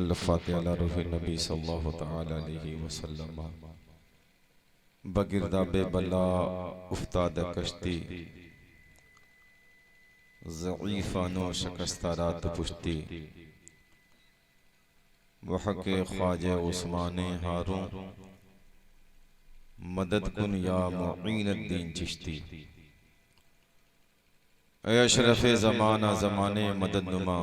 अल-फातिहा अला रूहि नबी सल्लल्लाहु तआला अलैहि वसल्लम। बगिरदाबे बला उफ्ताद कश्ती, ज़ईफ़ानो शकस्तारात पुश्ती। वहक़े ख्वाजे उस्माने हारून, मदद कुन या मुईनुद्दीन चिश्ती। ऐ अशरफ़े ज़माना ज़माने मदद नुमा,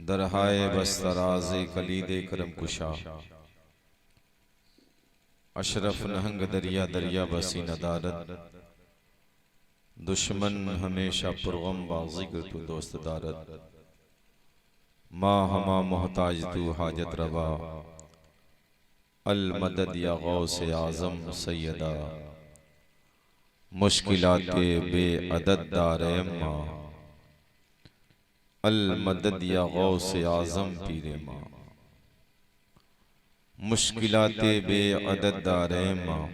दरहाए बस्तराज़े कलीदे करम कुशा। अशरफ नहंग दरिया दरिया बसी नदारत, दुश्मन हमेशा पुरगम बाज़िक्र तू दोस्त दारत। माँ हमा मोहताज तू हाजत रवा, अल मदद या गौसे आज़म सैयदा। मुश्किलाते बे अदद दारे माँ, अल मदद या गौसे आज़म पीरे माँ। मुश्किलाते बे अदद दारे माँ,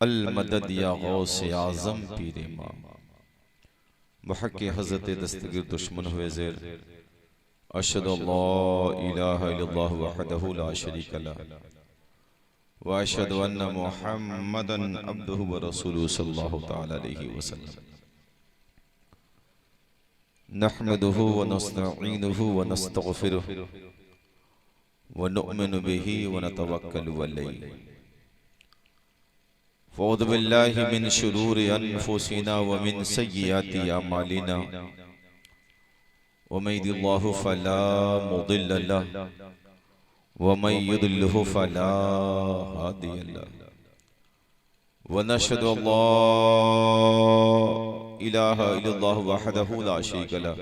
अल मदद या गौसे आज़म पीरे माँ। वहक़े हज़रत दस्तगीर दुश्मन हुए ज़ेर, अशहदु अल्ला इलाहा इल्लल्लाहु वहदहु ला शरीक लह व अशहदु अन्ना मुहम्मदन अब्दुहु व रसूलुहु सल्लल्लाहु तआला अलैहि वसल्लम। नहमदुहु व नस्तईनुहु व नस्तगफिरुहु व नुअमिनु बिही व नतवक्कलु अलैहि। फ़अऊज़ु बिल्लाहि मिन शुरूरि अनफुसिना व मिन सय्यिआति अमालिना। वमन यहदिल्लाहु फला मुदिल्ल लहु व मन युद्लिल्हु फला हादिय लहु। व नशहदु अल्ला इलाहा इल्लल्लाहु वहदहु ला शरीक लहु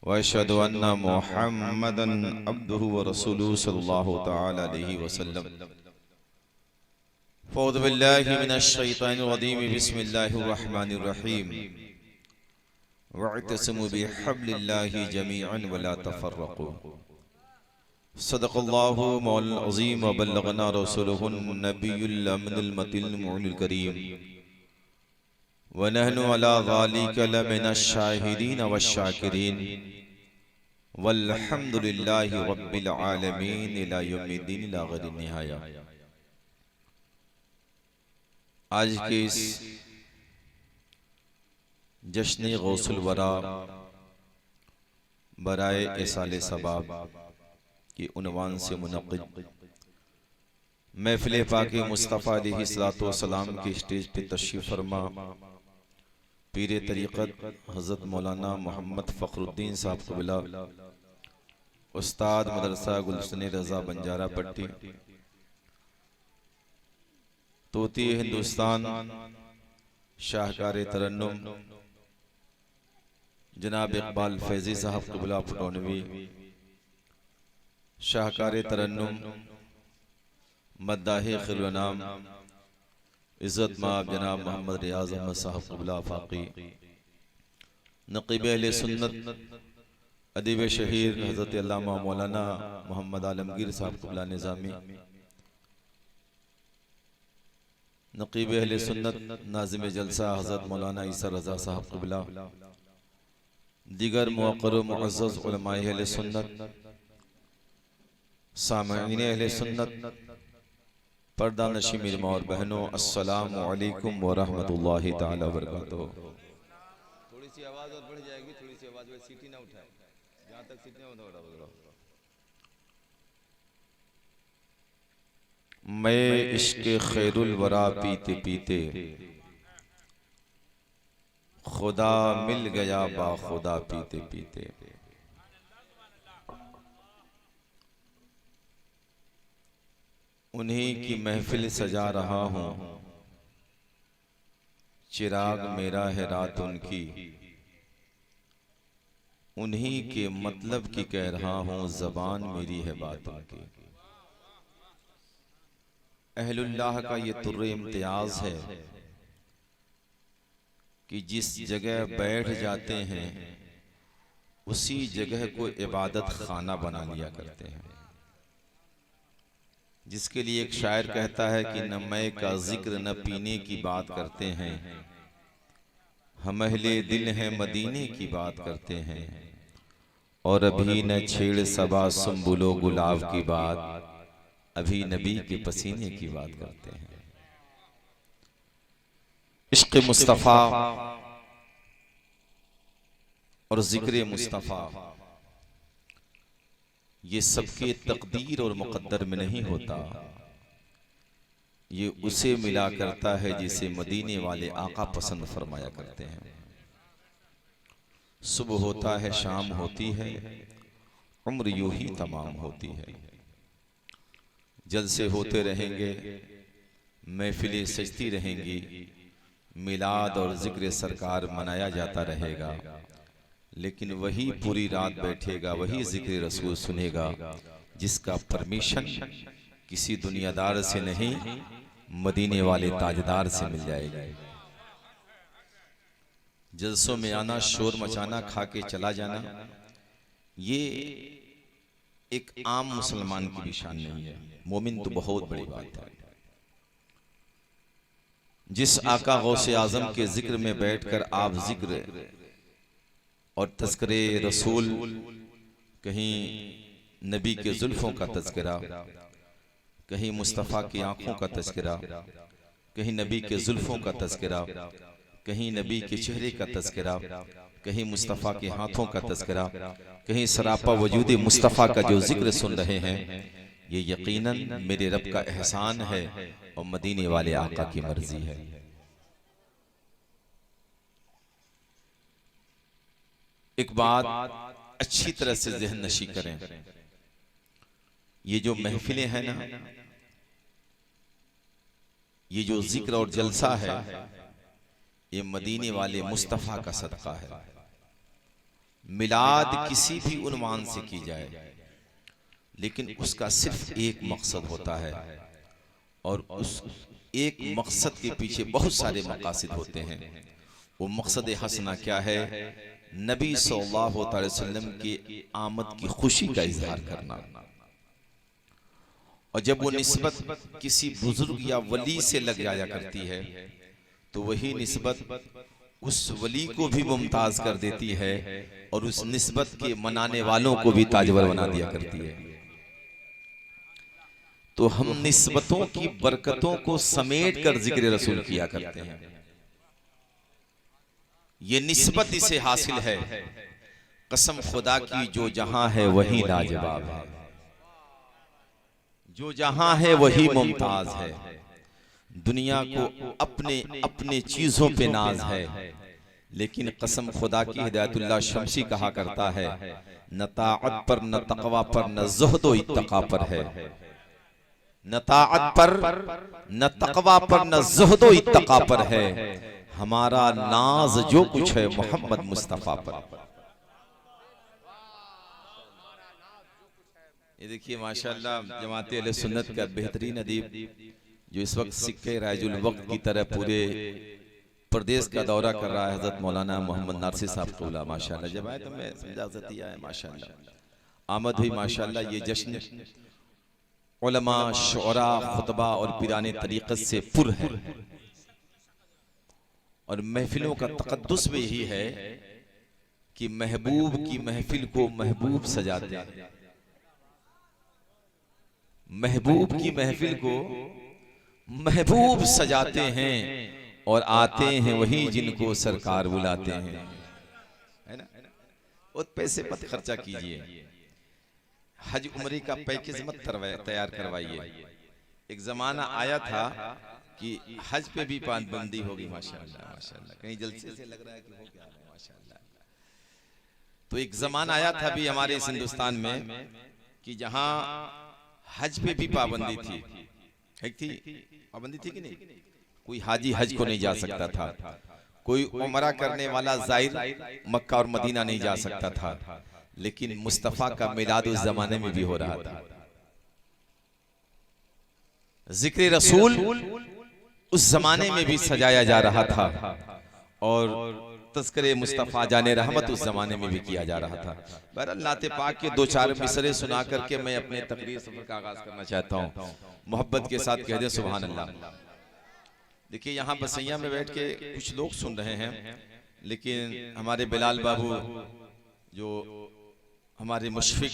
व अशहदु अन्ना मुहम्मदन अब्दुहु व रसूलुहु सल्लल्लाहु तआला अलैहि वसल्लम। फ़अऊज़ु बिल्लाहि मिनश शैतानिर रजीम। बिस्मिल्लाहिर रहमानिर रहीम। वअतसिमू बिहब्लिल्लाहि जमीअन वला तफ़र्रक़ू। सदक़ल्लाहु मौलाना अज़ीम व बल्लगना रसूलुहुन नबियुल अमीनुल मतीनुल मुइनुल करीम व नहनु अला ज़ालिका लमिनश शाहिदीन वश्शाकिरीन वल्हम्दुलिल्लाहि रब्बिल आलमीन इला यौमिद्दीन इला ग़ैरि निहाया। आज के इस जश्न गौसुल वरा बराए इसाले सबाब की उन्वान से मुनक़्क़िद महफ़िल पाके मुस्तफ़ा अलैहिस्सलातु वस्सलाम की स्टेज पे तशरीफ़ फरमा पीरे तरीक़त हज़रत मौलाना मोहम्मद फ़खरुद्दीन साहब क़िबला, उस्ताद मदरसा गुलशन रज़ा बंजारा पट्टी, तोती हिंदुस्तान, शाहकार तरन्नुम जनाब इकबाल फैज़ी साहब क़िबला फटोनवी, शाहकार तरन्नुम मद्दाहे खिलनाम इज़्ज़त माब जनाब मोहम्मद रियाज़ अहमद साहब क़िबला आफ़ाक़ी, नक़ीब अहले सुन्नत अदीब शहीर हज़रत अल्लामा मौलाना मोहम्मद आलमगीर साहब क़िबला निज़ामी, नक़ीब अहले सुन्नत नाज़िम जलसा हज़रत मौलाना ईसा रज़ा साहब क़िबला, दीगर मुअक्कर मुअज़्ज़ज़ उलमाए अहले सुन्नत, सामईन अहले सुन्नत, पर्दा नशी मेरी माँ और बहनों, अस्सलामु अलैकुम व रहमतुल्लाहि ताला व बरकातुहू। थोड़ी सी आवाज़ और बढ़ जाएगी, थोड़ी सी आवाज़ में सीटी ना उठाए, जहाँ तक सीटी ना उठाओ। मैं इश्क़े खैरुल वरा पीते पीते खुदा मिल गया बा खुदा पीते पीते। उन्हीं की महफिल सजा रहा हूँ, चिराग मेरा है रात उनकी, उन्हीं के मतलब की कह रहा हूँ, ज़बान मेरी है बात उनकी। अहलुल्लाह का ये तुर्रे इम्तियाज है कि जिस जगह बैठ जाते हैं उसी जगह को इबादत खाना बना लिया करते हैं। जिसके लिए एक शायर कहता है कि न मैं का जिक्र न पीने की बात करते हैं, हम अहले दिल हैं मदीने की बात करते हैं। और अभी न छेड़ सबा सुम्बुलो गुलाब की बात, अभी नबी के पसीने की बात करते हैं। इश्क़ मुस्तफ़ा और जिक्र मुस्तफ़ा ये सबके तकदीर और मुक़द्दर में नहीं होता, ये उसे मिला करता है जिसे मदीने वाले आका पसंद फरमाया करते हैं। सुबह होता है, शाम होती है, उम्र यूं ही तमाम होती है। जलसे होते रहेंगे, महफिलें सजती रहेंगी, मिलाद और जिक्र सरकार मनाया जाता रहेगा, लेकिन वही पूरी रात बैठेगा, वही जिक्र रसूल सुनेगा जिसका परमिशन किसी दुनियादार से नहीं, मदीने वाले ताजदार से मिल जाएगा। जलसों में आना, शोर मचाना, खा के चला जाना, ये एक आम मुसलमान की भी शान नहीं है। मोमिन तो बहुत बड़ी बात है। जिस आका गौसे आजम के जिक्र में बैठकर आप जिक्र और तज़किरे रसूल, कहीं नबी के जुल्फों का तज़किरा, कहीं मुस्तफ़ा की आंखों का तज़किरा, कहीं नबी के जुल्फों का तज़किरा, कहीं नबी के चेहरे का तज़किरा, कहीं मुस्तफ़ा के हाथों का तज़किरा, कहीं सरापा वजूद मुस्तफ़ा का जो जिक्र सुन रहे हैं, ये यकीनन मेरे रब का एहसान है और मदीने वाले आका की मर्जी है। एक बात अच्छी तरह से ज़हन नशी करें, ये जो महफिलें हैं ना, ये जो जिक्र और जलसा है, ये मदीने वाले मुस्तफ़ा का सदका है। मिलाद किसी भी उन्वान से की जाए, लेकिन उसका सिर्फ एक मकसद होता है, और उस एक मकसद के पीछे बहुत सारे मकासद होते हैं। वो मकसद हसना क्या है? नबी सल्लल्लाहु अलैहि वसल्लम की आमद की खुशी का इजहार करना। और जब वो निस्बत किसी बुजुर्ग या वली से लग जाया करती है, तो वही निस्बत उस वली को भी मुमताज कर देती है और उस निस्बत के मनाने वालों को भी ताजवर बना दिया करती है। तो हम निस्बतों की बरकतों को समेट कर जिक्र रसूल किया करते हैं। ये निस्बत इसे हासिल है, कसम खुदा की जो जहां है वही लाजवाब है, जो जहां है वही मुमताज है। दुनिया को अपने अपने चीजों पे नाज है, लेकिन कसम खुदा की हिदायतुल्लाह शमसी कहा करता है, न ताअत पर, न तकवा पर, न ज़ुहद व इत्तका पर है। न ताअत पर, न तकवा पर, न ज़ुहद व इत्तका पर है। हमारा नाज जो कुछ है मोहम्मद मुस्तफ़ा पर। ये देखिए माशाअल्लाह, जमात अहले सुन्नत का बेहतरीन अदीब जो इस वक्त सिक्के राजुल वक्त की तरह पूरे प्रदेश का दौरा कर रहा है, हजरत मौलाना मोहम्मद नासिर साहब कौला। माशाअल्लाह जब आए तो मैं समझा दिया है, माशाअल्लाह आमद हुई। माशाअल्लाह ये जश्न उलमा, शुअरा, खुतबा और पीराने तरीक़त से पुर है। और महफिलों का तक़द्दुस भी यही है कि महबूब की महफिल को महबूब सजाते हैं। महबूब की महफिल को महबूब सजाते हैं और आते हैं वही जिनको सरकार बुलाते हैं, है ना। और पैसे मत खर्चा कीजिए, हज उम्रे का पैकेज मत तैयार करवाइए। एक जमाना आया था कि हज पे भी पाबंदी होगी। माशाअल्लाह माशाअल्लाह, कहीं जलसे से लग रहा है कि हो गया माशाअल्लाह। तो एक जमाना आया था भी हमारे इस हिंदुस्तान में कि जहां हज पे भी पाबंदी थी। थी पाबंदी थी कि नहीं? कोई हाजी हज को नहीं जा सकता था, कोई उमरा करने वाला ज़ाइर मक्का और मदीना नहीं जा सकता था। लेकिन मुस्तफ़ा का मिलाद उस जमाने में भी हो रहा था। जिक्र रसूल उस जमाने में भी सजाया जा रहा था और तज़किरे मुस्तफ़ा जाने रहमत उस जमाने में भी किया जा रहा था। बहरहाल नाते पाक के दो चार मिसरे सुना करके मैं अपने तकरीर सफर का आगाज करना चाहता हूँ। मोहब्बत के साथ कह दें सुभान अल्लाह। देखिए यहाँ बसैया में बैठ के कुछ लोग सुन रहे हैं, लेकिन हमारे बिलाल बाबू जो हमारे मुशफिक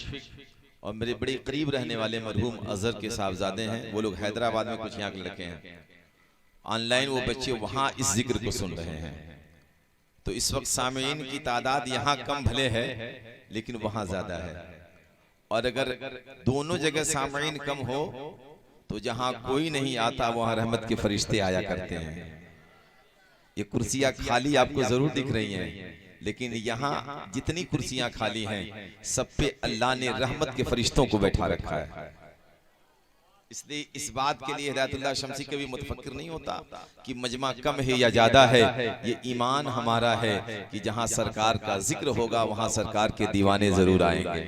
और मेरे बड़े करीब रहने वाले मरहूम अजहर के साहबजादे हैं। वो लोग हैदराबाद में कुछ यहाँ के लड़के हैं, ऑनलाइन वो बच्चे वहाँ इस जिक्र को सुन रहे हैं। तो इस वक्त सामीन की तादाद यहाँ कम भले है लेकिन वहाँ ज्यादा है। और अगर दोनों जगह सामीन कम हो तो जहाँ कोई नहीं आता वहाँ रहमत के फरिश्ते आया करते हैं। ये कुर्सियाँ खाली आपको जरूर दिख रही हैं, लेकिन यहाँ जितनी कुर्सियाँ खाली हैं सब पे अल्लाह ने रहमत के फरिश्तों को बैठा रखा है। इसलिए इस बात के लिए हिदायतुल्लाह शम्सी कभी मुतफक्किर नहीं होता कि मजमा कम है या ज्यादा है। ये ईमान हमारा है कि जहां सरकार का जिक्र होगा वहां सरकार के दीवाने जरूर आएंगे,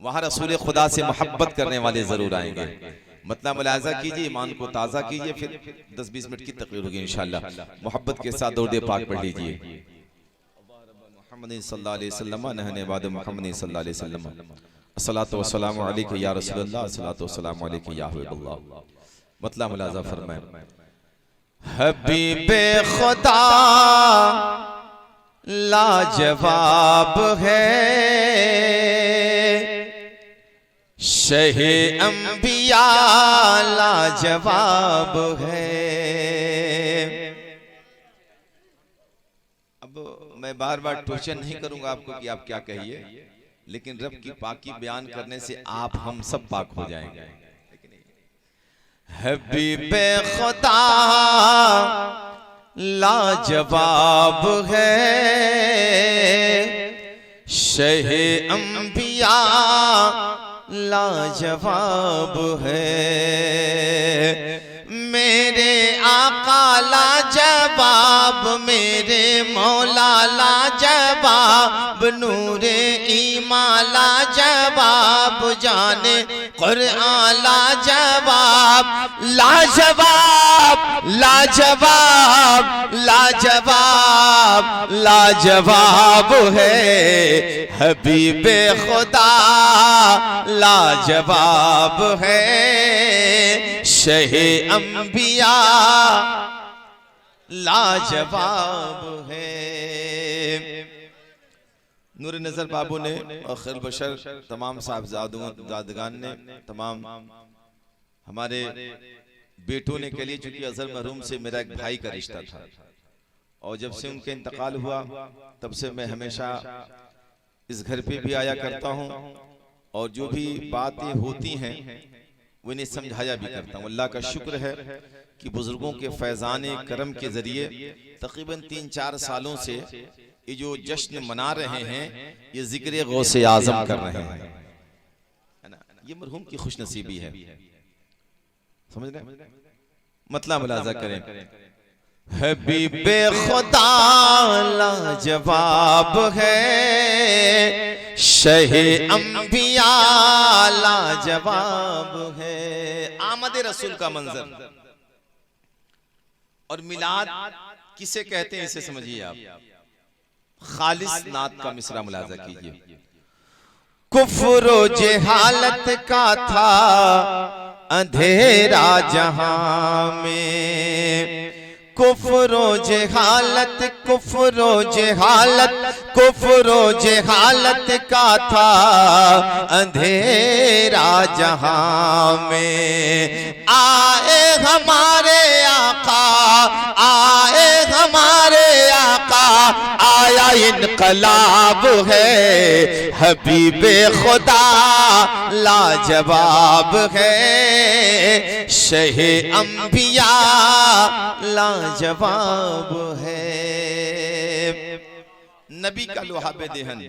वहां रसूल खुदा से मोहब्बत करने वाले जरूर आएंगे। मतलब मुलाजा कीजिए, ईमान को ताज़ा कीजिए, फिर 10-20 मिनट की तकरीर होगी इंशाअल्लाह। मोहब्बत के साथ दरूद पाक पढ़ लीजिए। मोहम्मद सल्लल्लाहु अलैहि वसल्लम नहने बाद मोहम्मद सल्लल्लाहु अलैहि वसल्लम अस्सलातु वस्सलामु अलैका या रसूलल्लाह, अस्सलातु वस्सलामु अलैका या हबीबल्लाह। मतलब मुलाजा फरमाए, हबीबे खुदा लाजवाब है, शहे अंबिया लाजवाब है। अब मैं बार बार टोचन नहीं करूंगा आपको कि आप क्या कहिए, लेकिन रब की पाकी बयान करने से आप हम सब पाक हो जाएंगे। हबीबे खुदा लाजवाब है, शहे अंबिया लाजवाब है। मेरे आका लाजवाब, मेरे मौला लाजवाब, नूरे ईमान लाजवाब, जाने कुरआन लाजवाब, लाजवाब लाजवाब लाजवाब लाजवाब है। हबीबे खुदा लाजवाब है, शहे अंबिया लाजवाब है। नूर नजर बाबू ने और खैर बशर तमाम साहबजादगान ने, तमाम हमारे बेटों ने कह लिया, चूंकि अजहर मरहूम से मेरा एक भाई का रिश्ता था और जब से उनका इंतकाल हुआ तब से मैं हमेशा इस घर पे भी आया करता हूँ और जो भी बातें होती हैं वो इन्हें समझाया भी करता हूँ। अल्लाह का शुक्र है कि बुजुर्गों के फैजान करम के जरिए तकरीबन 3-4 सालों से ये जो जश्न मना रहे हैं ये जिक्र गौसे आजम कर रहे हैं, है ना। ये मरहूम की खुशनसीबी है, समझ रहे हैं। मतलब मुलाजा करें, हबीबे खुदा लाजवाब है, शहे अंबिया लाजवाब है। आमद रसूल का मंजर और मिलाद किसे कहते हैं इसे समझिए आप। खालिस नात का मिसरा मुलाजा कीजिए। कुफ्र जहालत का था अंधेरा जहां में, कुफ्र जहालत कुफ्र जहालत कुफ्र जहालत का था अंधेरा जहां में। आए हमारे आका, आए हमारे आका, आया इनकलाब है। हबीबे खुदा लाजवाब है, शहे अंबिया लाजवाब है। नबी का लुहाबे देहन,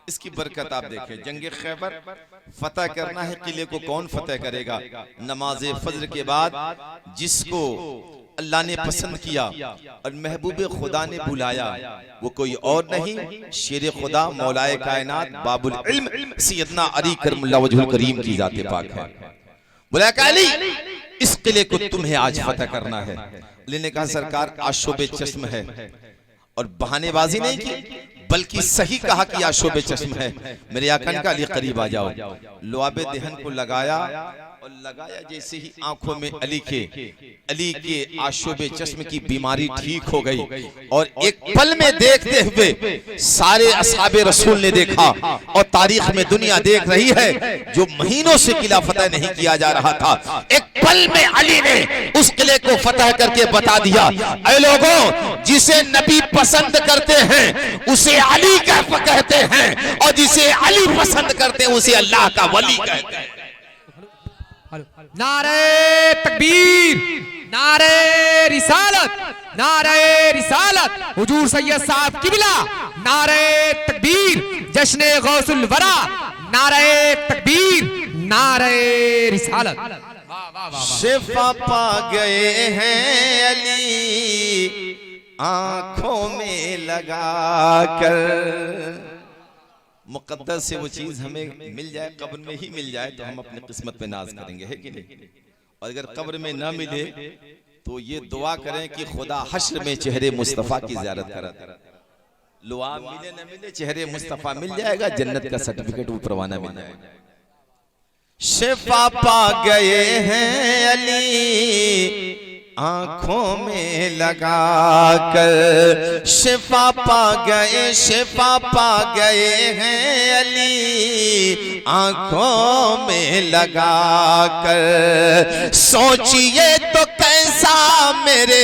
इसकी बरकत आप देखें। जंग खैबर फतह करना है, किले को कौन फतह करेगा? नमाज फज्र के बाद जिसको अल्लाह ने पसंद किया और महबूब खुदा ने बुलाया वो कोई और नहीं, शेर खुदा मौलाए कायनात बाबुल इल्म सैयदना अली करमुल्लाह वजहुल करीम की जाते पाक है। बोला अली इस किले को तुम्हें आज फतह करना है। अली ने कहा सरकार आशोबे चश्म है, और बहानेबाजी नहीं की, बल्कि सही कहा कि आशोबे चश्म है। मेरे आकन का अली करीब आ जाओ। लुआबे देहन को लगाया और लगाया जैसे ही आंखों में अली के आशोबे चश्म की बीमारी ठीक हो गई और एक पल में देखते हुए सारे असहाबे रसूल ने देखा और तारीख में दुनिया देख रही है जो महीनों से किला फतह नहीं किया जा रहा था, एक पल में अली ने उस किले को फतह करके बता दिया। ऐ लोगों, जिसे नबी पसंद करते हैं उसे अली कहते हैं और जिसे अली पसंद करते हैं उसे अल्लाह का वली कहते हैं। नारे तकबीर, नारे रिसालत, नारे रिसालत, हुजूर सैयद साहब किबला, नारे तकबीर, जश्ने गौसुल वरा, नारे तकबीर, नारे रिसालत। शिफा पा गए हैं अली आंखों में लगा कर। मुकद्दर से वो चीज हमें मिल जाए, कब्र में ही मिल जाए तो हम अपनी किस्मत पे नाज करेंगे, है कि नहीं? और अगर कब्र में ना मिले तो ये दुआ करें कि खुदा हश्र में चेहरे मुस्तफा की ज़ियारत करा। लुआ मिले न मिले चेहरे मुस्तफा मिल जाएगा, जन्नत का सर्टिफिकेट ऊपर वाना मिल जाएगा। शिफा पा गए हैं अली आंखों में लगा कर, शिफा पा गए हैं अली आंखों में लगा कर। सोचिए तो कैसा मेरे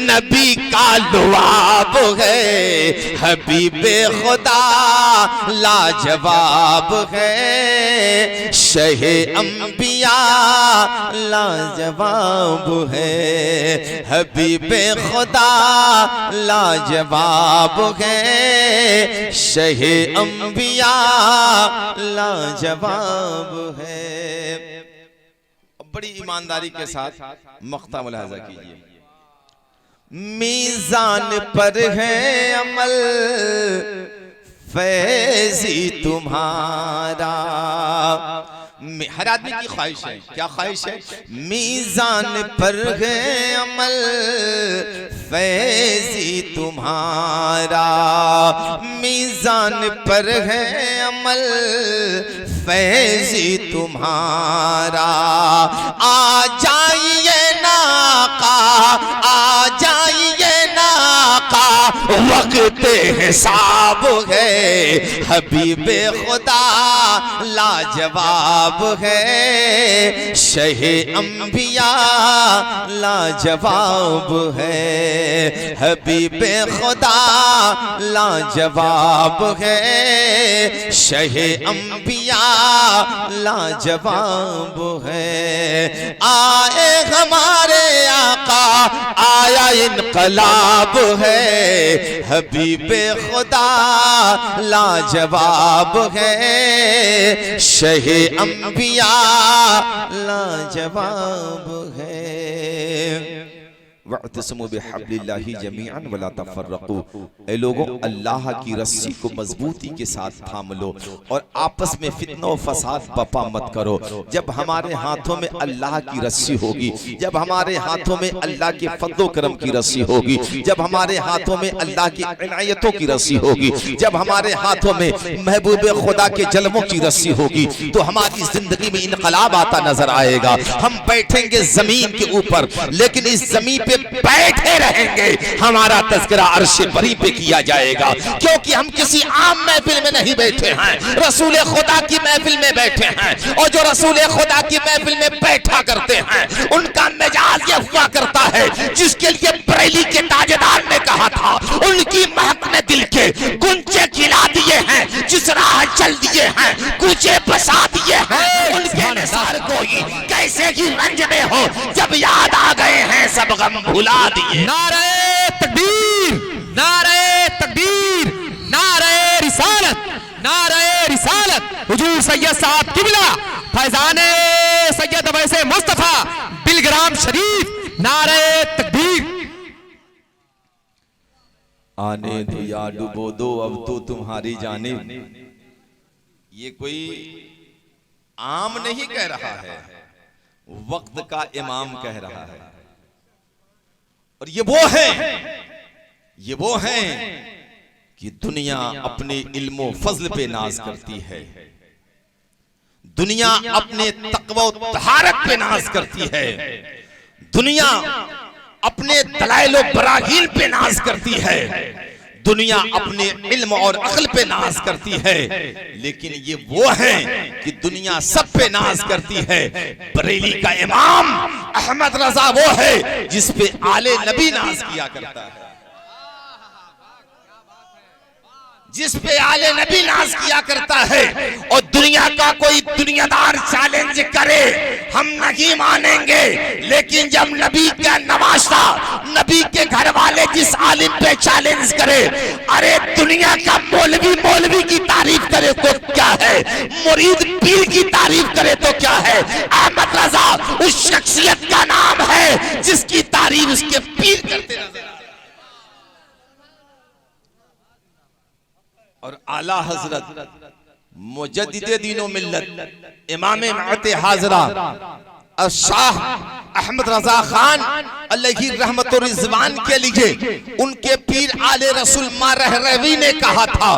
नबी का लुआब है, हबीबे खुदा लाजवाब है, शहे अंबिया लाजवाब है, हबीबे खुदा लाजवाब है, शहे अंबिया लाजवाब है। बड़ी ईमानदारी के साथ मख्ता मुलाहजा कीजिए। मीज़ान पर है अमल फैज़ी तुम्हारा। हर आदमी की ख्वाहिश है, क्या ख्वाहिश है? मीज़ान पर है अमल फैज़ी तुम्हारा, मीज़ान पर है अमल फैज़ी तुम्हारा। आ जाइए नाका, आ जाइए नाका, वक्त हिसाब है, हबीबे खुदा लाजवाब है, शहे अंबिया लाजवाब है, हबीबे खुदा लाजवाब है, शहे अंबिया लाजवाब है। आए हमारे आका आया इनकलाब है, हबीबे खुदा लाजवाब है, शहे अंबिया लाजवाब है। वअतसिमू बिहब्लिल्लाहि जमीअन वला तफर्रकू। ऐ लोगों, अल्लाह की रस्सी को मजबूती के साथ थाम लो और आपस में फितना और फसाद बपा मत करो। जब हमारे हाथों में अल्लाह की रस्सी होगी, जब हमारे हाथों में अल्लाह के फज़्ल करम की रस्सी होगी, जब हमारे हाथों में अल्लाह की इनायतों की रस्सी होगी, जब हमारे हाथों में महबूब खुदा के जलवों की रस्सी होगी, तो हमारी जिंदगी में इनकलाब आता नजर आएगा। हम बैठेंगे जमीन के ऊपर, लेकिन इस जमीन पे बैठे रहेंगे, हमारा तज़किरा अर्श बरी पे किया जाएगा, क्योंकि हम किसी आम महफिल में नहीं बैठे हैं, रसूल खुदा की महफिल में बैठे हैं। और जो रसूल खुदा की महफिल में बैठा करते हैं उनका मिजाज ये हुआ करता है जिसके लिए बरेली के ताजदार ने कहा था, उनकी महक ने दिल के गुंजे खिला दिए हैं, जिस राह चल दिए हैं कूचे बसा दिए हैं, उनके निसार को ही कैसे ही रंज में हो, जब याद आ गए हैं सब गम भुला दिए। नारे तकबीर, नारे तकबीर, नारे रिसालत, नारे रिसालत, हुजूर सैयद साहब किबला फैजाने सैयद वैसे मुस्तफा बिलग्राम शरीफ, नारे तकबीर। आने दो या डुबो दो अब तो तुम्हारी जानिब। ये कोई आम नहीं कह रहा है, वक्त का इमाम कह रहा है। और ये वो है ये वो हैं कि दुनिया अपने इल्मो फजल पे नाज करती है, दुनिया अपने तक़वा व तहारत पे नाज करती है, दुनिया अपने दलाइल बराहीन पे नाज करती है, दुनिया अपने इल्म और अक्ल पे नाज करती है। लेकिन ये वो हैं कि दुनिया सब पे नाज करती है। बरेली का इमाम अहमद रजा वो है जिस पे आले नबी नाज किया करता है, जिस पे आले नबी नाज किया करता है। और दुनिया का कोई दुनियादार चैलेंज करे हम नहीं मानेंगे, लेकिन जब नबी का नवासा नबी के घर वाले जिस आलिम पे चैलेंज करे, अरे दुनिया का मौलवी की तारीफ करे तो क्या है, मुरीद पीर की तारीफ करे तो क्या है। अहमद रजा उस शख्सियत का नाम है जिसकी तारीफ उसके पीर करते नजर। और आला हजरत मुजद्दिदे दीनो मिल्लत इमाम मअते हाजरा और शाह अहमद रजा खान अलैहि रहमत और रिजवान के लिए उनके पीर आले रसूल मारहरवी ने कहा था,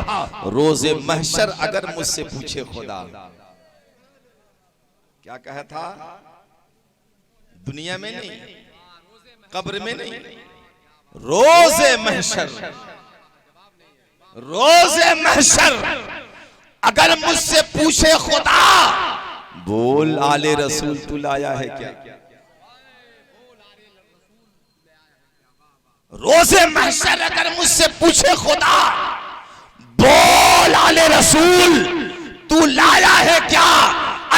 रोजे महशर अगर मुझसे पूछे खुदा, क्या कहा था, दुनिया में नहीं, कब्र में नहीं, रोजे महशर, रोजे महशर अगर मुझसे पूछे खुदा, बोल आले रसूल तू लाया है क्या। रोजे महशर अगर मुझसे पूछे खुदा, बोल आले रसूल तू लाया है क्या,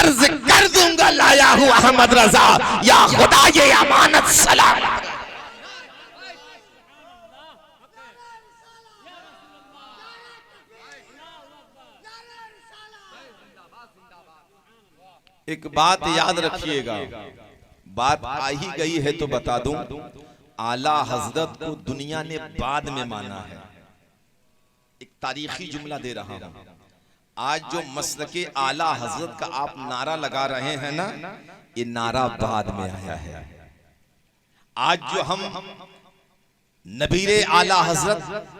अर्ज कर दूंगा लाया हूं अहमद रजा, या खुदा ये अमानत सलाम। एक बात याद रखिएगा, बात आ ही गई है तो बता दूं, आला हजरत को दुनिया ने बाद में माना है। एक तारीखी जुमला दे रहा हूं, आज जो मसलके आला हजरत का आप नारा लगा रहे हैं ना, ये नारा बाद में आया है। आज जो हम नबीरे आला हजरत,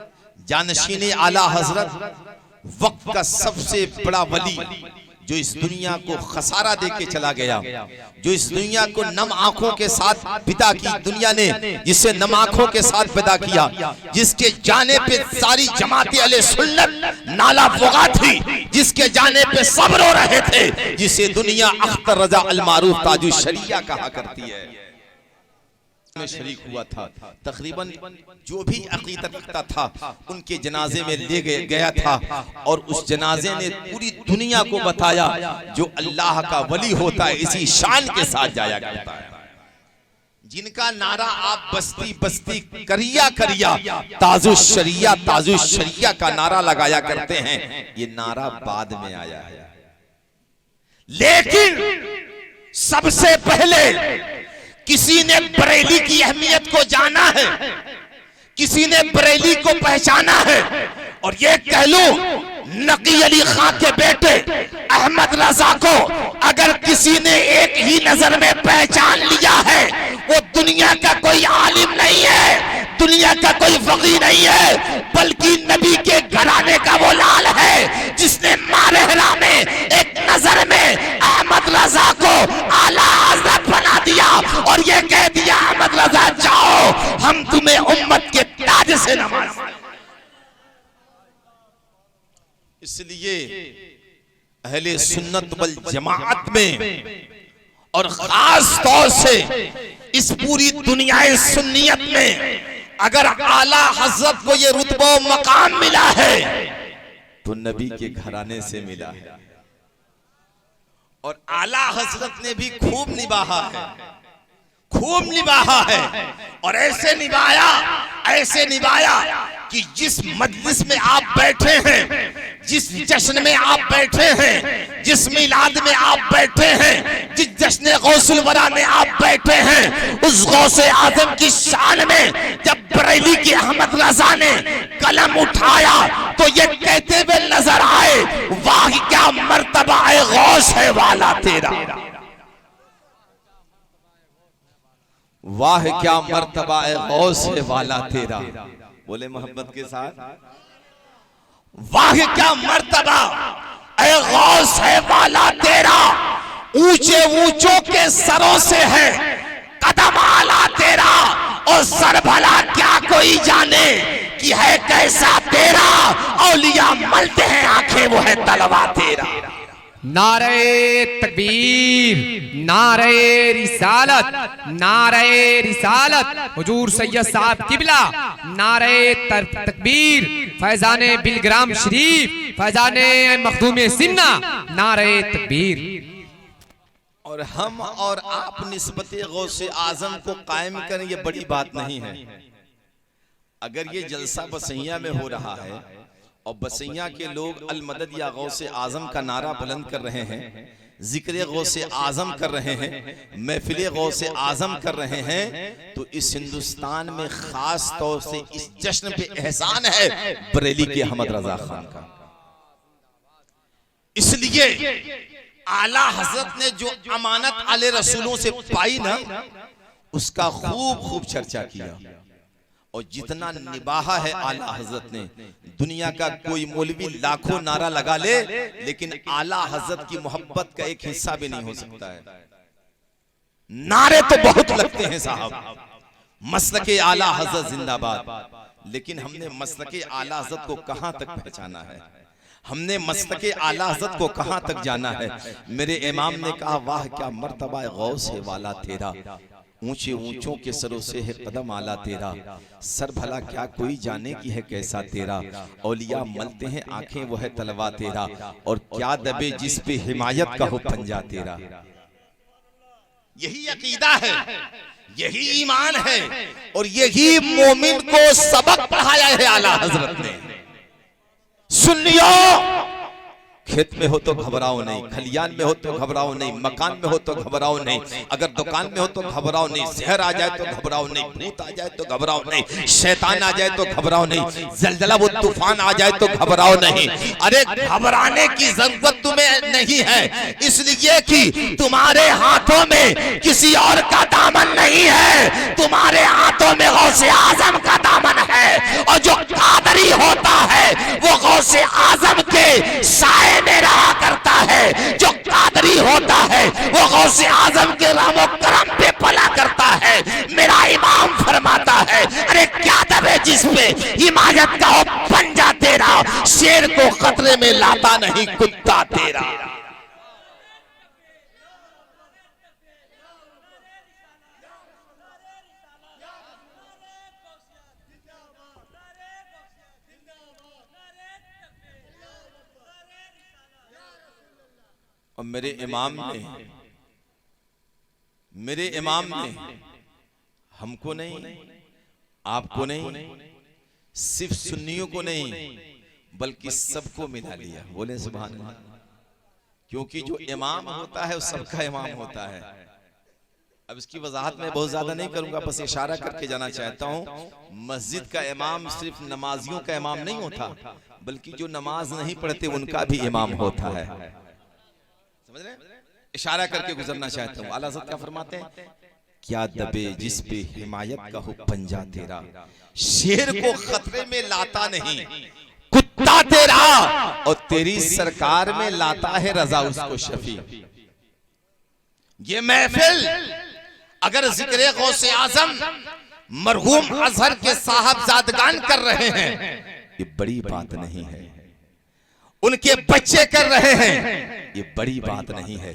जानशीने आला हजरत, वक्त का सबसे बड़ा वली जो इस दुनिया को खसारा देके चला गया, जो इस दुनिया को नम आंखों के साथ विदा की, दुनिया ने जिसे नम आंखों के साथ विदा किया, जिसके जाने पे सारी जमाते अहले सुन्नत नाला फुगा थी, जिसके जाने पे सब रो रहे थे, जिसे दुनिया अख्तर रजा अल मारूफ ताजु शरिया कहा करती है, में शरीक हुआ था। तकरीबन जो भी अकीदत रखता था उनके जनाजे में ले गया था, और उस जनाजे ने पूरी दुनिया को बताया जो अल्लाह का वली होता है इसी शान के साथ जाया करता है। जिनका नारा आप बस्ती बस्ती करिया करिया ताजुश शरिया का नारा लगाया करते हैं, ये नारा बाद में आया है। लेकिन सबसे पहले किसी ने बरेली की अहमियत को जाना है, किसी ने बरेली को पहचाना है, और ये कह लूं नकी अली खां के बेटे अहमद रजा को अगर किसी ने एक ही नजर में पहचान लिया है, वो दुनिया का कोई आलिम नहीं है, दुनिया का कोई फकीह नहीं है, बल्कि नबी के घराने का वो लाल है जिसने मारहरा में एक नजर में अहमद रजा को आला हजरत बना दिया और ये कह दिया अहमद रजा जाओ हम तुम्हें उम्मत के ताज से नवाज। इसलिए अहले सुन्नत वल जमाअत में और खास तौर से इस पूरी दुनिया सुन्नियत में अगर आला हजरत को ये रुतबा मकाम मिला है तो नबी के घराने से मिला है, और आला हजरत ने भी खूब निभाया है, खूब निभाया है, और ऐसे निभाया कि जिस मजलिस में आप बैठे हैं, जिस जश्न में आप बैठे हैं, जिस मिलाद में आप बैठे हैं, जिस जश्न गौसुल वरा में आप बैठे हैं, उस गौसे आजम की शान में जब बरेली के अहमद रजा ने कलम उठाया तो ये कहते हुए नजर आए, वाह क्या मर्तबा है गौस है वाला तेरा, वाह क्या मर्तबा है गौस है वाला तेरा। बोले मोहब्बत के साथ। वाह क्या मर्तबा ऐ गौस है वाला तेरा, ऊंचे ऊंचों के सरों से है कदम आला तेरा, और सर भला क्या कोई जाने कि है कैसा तेरा, औलिया मलते हैं आंखें वो है तलवा तेरा। नारे तकबीर, नारे रिसालत, नारे रिसालत हुजूर सैयद साहब किबला, नारे तकबीर, फैजाने बिलग्राम शरीफ, फैजाने मखदूम सिन्ना, नारे तकबीर। और हम और आप निस्बत गौसे आजम को कायम करें, ये बड़ी बात नहीं है। अगर ये जलसा बसैया में हो रहा है और बसैया के लोग अल मदद या गौसे आजम का नारा बुलंद कर रहे हैं, जिक्र गौसे आजम कर रहे हैं, महफिल गौसे आजम कर रहे हैं, तो इस हिंदुस्तान में खास तौर से इस जश्न पे एहसान है बरेली के अहमद रजा खान का। इसलिए आला हजरत ने जो अमानत आले रसूलों से पाई ना, उसका खूब चर्चा किया। और जितना निभाहा है आला हजरत ने, दुनिया का कोई मौलवी लाखों नारा लगा ले, लेकिन आला हजरत की मोहब्बत का एक हिस्सा भी नहीं हो सकता है। नारे तो बहुत लगते हैं साहब, मसलके आला हजरत जिंदाबाद, लेकिन हमने मसलके आला हजरत को कहां तक पहचाना है, हमने मसलके आला हजरत को कहां तक जाना है। मेरे इमाम ने कहा वाह क्या मर्तबा गौस है वाला तेरा, ऊंचे ऊंचों के सरों से है कदम आला तेरा, सर भला क्या कोई जाने की है कैसा तेरा, औलिया मलते हैं आंखें वो है तलवा तेरा, और क्या दबे जिस पे हिमायत का हो पंजा तेरा। यही अकीदा है, यही ईमान है, और यही मोमिन को सबक पढ़ाया है आला हजरत ने। सुन लियो, खेत में हो तो घबराओ नहीं, खलियान में हो तो घबराओ नहीं, मकान में हो तो घबराओ नहीं, अगर दुकान में हो तो घबराओ नहीं, जहर आ जाए तो घबराओ नहीं, भूत आ जाए तो घबराओ नहीं, शैतान आ जाए तो घबराओ नहीं, जलजला वो तूफान आ जाए तो घबराओ नहीं। अरे घबराने की जरूरत तुम्हें नहीं है, इसलिए कि तुम्हारे हाथों में किसी और का दामन नहीं है, तुम्हारे हाथों में गौसे आजम का दामन है। और जो कादरी होता है वो गौसे आजम के साए में रहा करता है, जो कादरी होता है वो गौसे आजम के रामो करम पे पला करता है। मेरा इमाम फरमाता है अरे क्या दबे जिस पे हिमायत का हो पंजा तेरा, शेर को खतरे में लाता नहीं कुत्ता तेरा। और मेरे इमाम ने हमको नहीं, आपको नहीं, सिर्फ सुन्नियों को नहीं, बल्कि सबको मिला लिया। बोले सुभान अल्लाह। क्योंकि जो इमाम होता है वो सबका इमाम होता है। अब इसकी वजाहत मैं बहुत ज्यादा नहीं करूंगा, बस इशारा करके जाना चाहता हूं। मस्जिद का इमाम सिर्फ नमाजियों का इमाम नहीं होता, बल्कि जो नमाज नहीं पढ़ते उनका भी इमाम होता है। समझ रहे? इशारा करके गुजरना चाहता हूँ। आला हज़रत क्या फरमाते हैं, क्या दबे जिस पे हिमायत का हो पंजा तेरा, शेर को खतरे में लाता नहीं कुत्ता तेरा, और तेरी सरकार में लाता है रजा उसको शफी। ये महफिल अगर जिक्र गौसे आजम मरहूम अजहर के साहबजादगान कर रहे हैं, ये बड़ी बात नहीं है। उनके बच्चे कर रहे हैं, ये बड़ी बात नहीं है।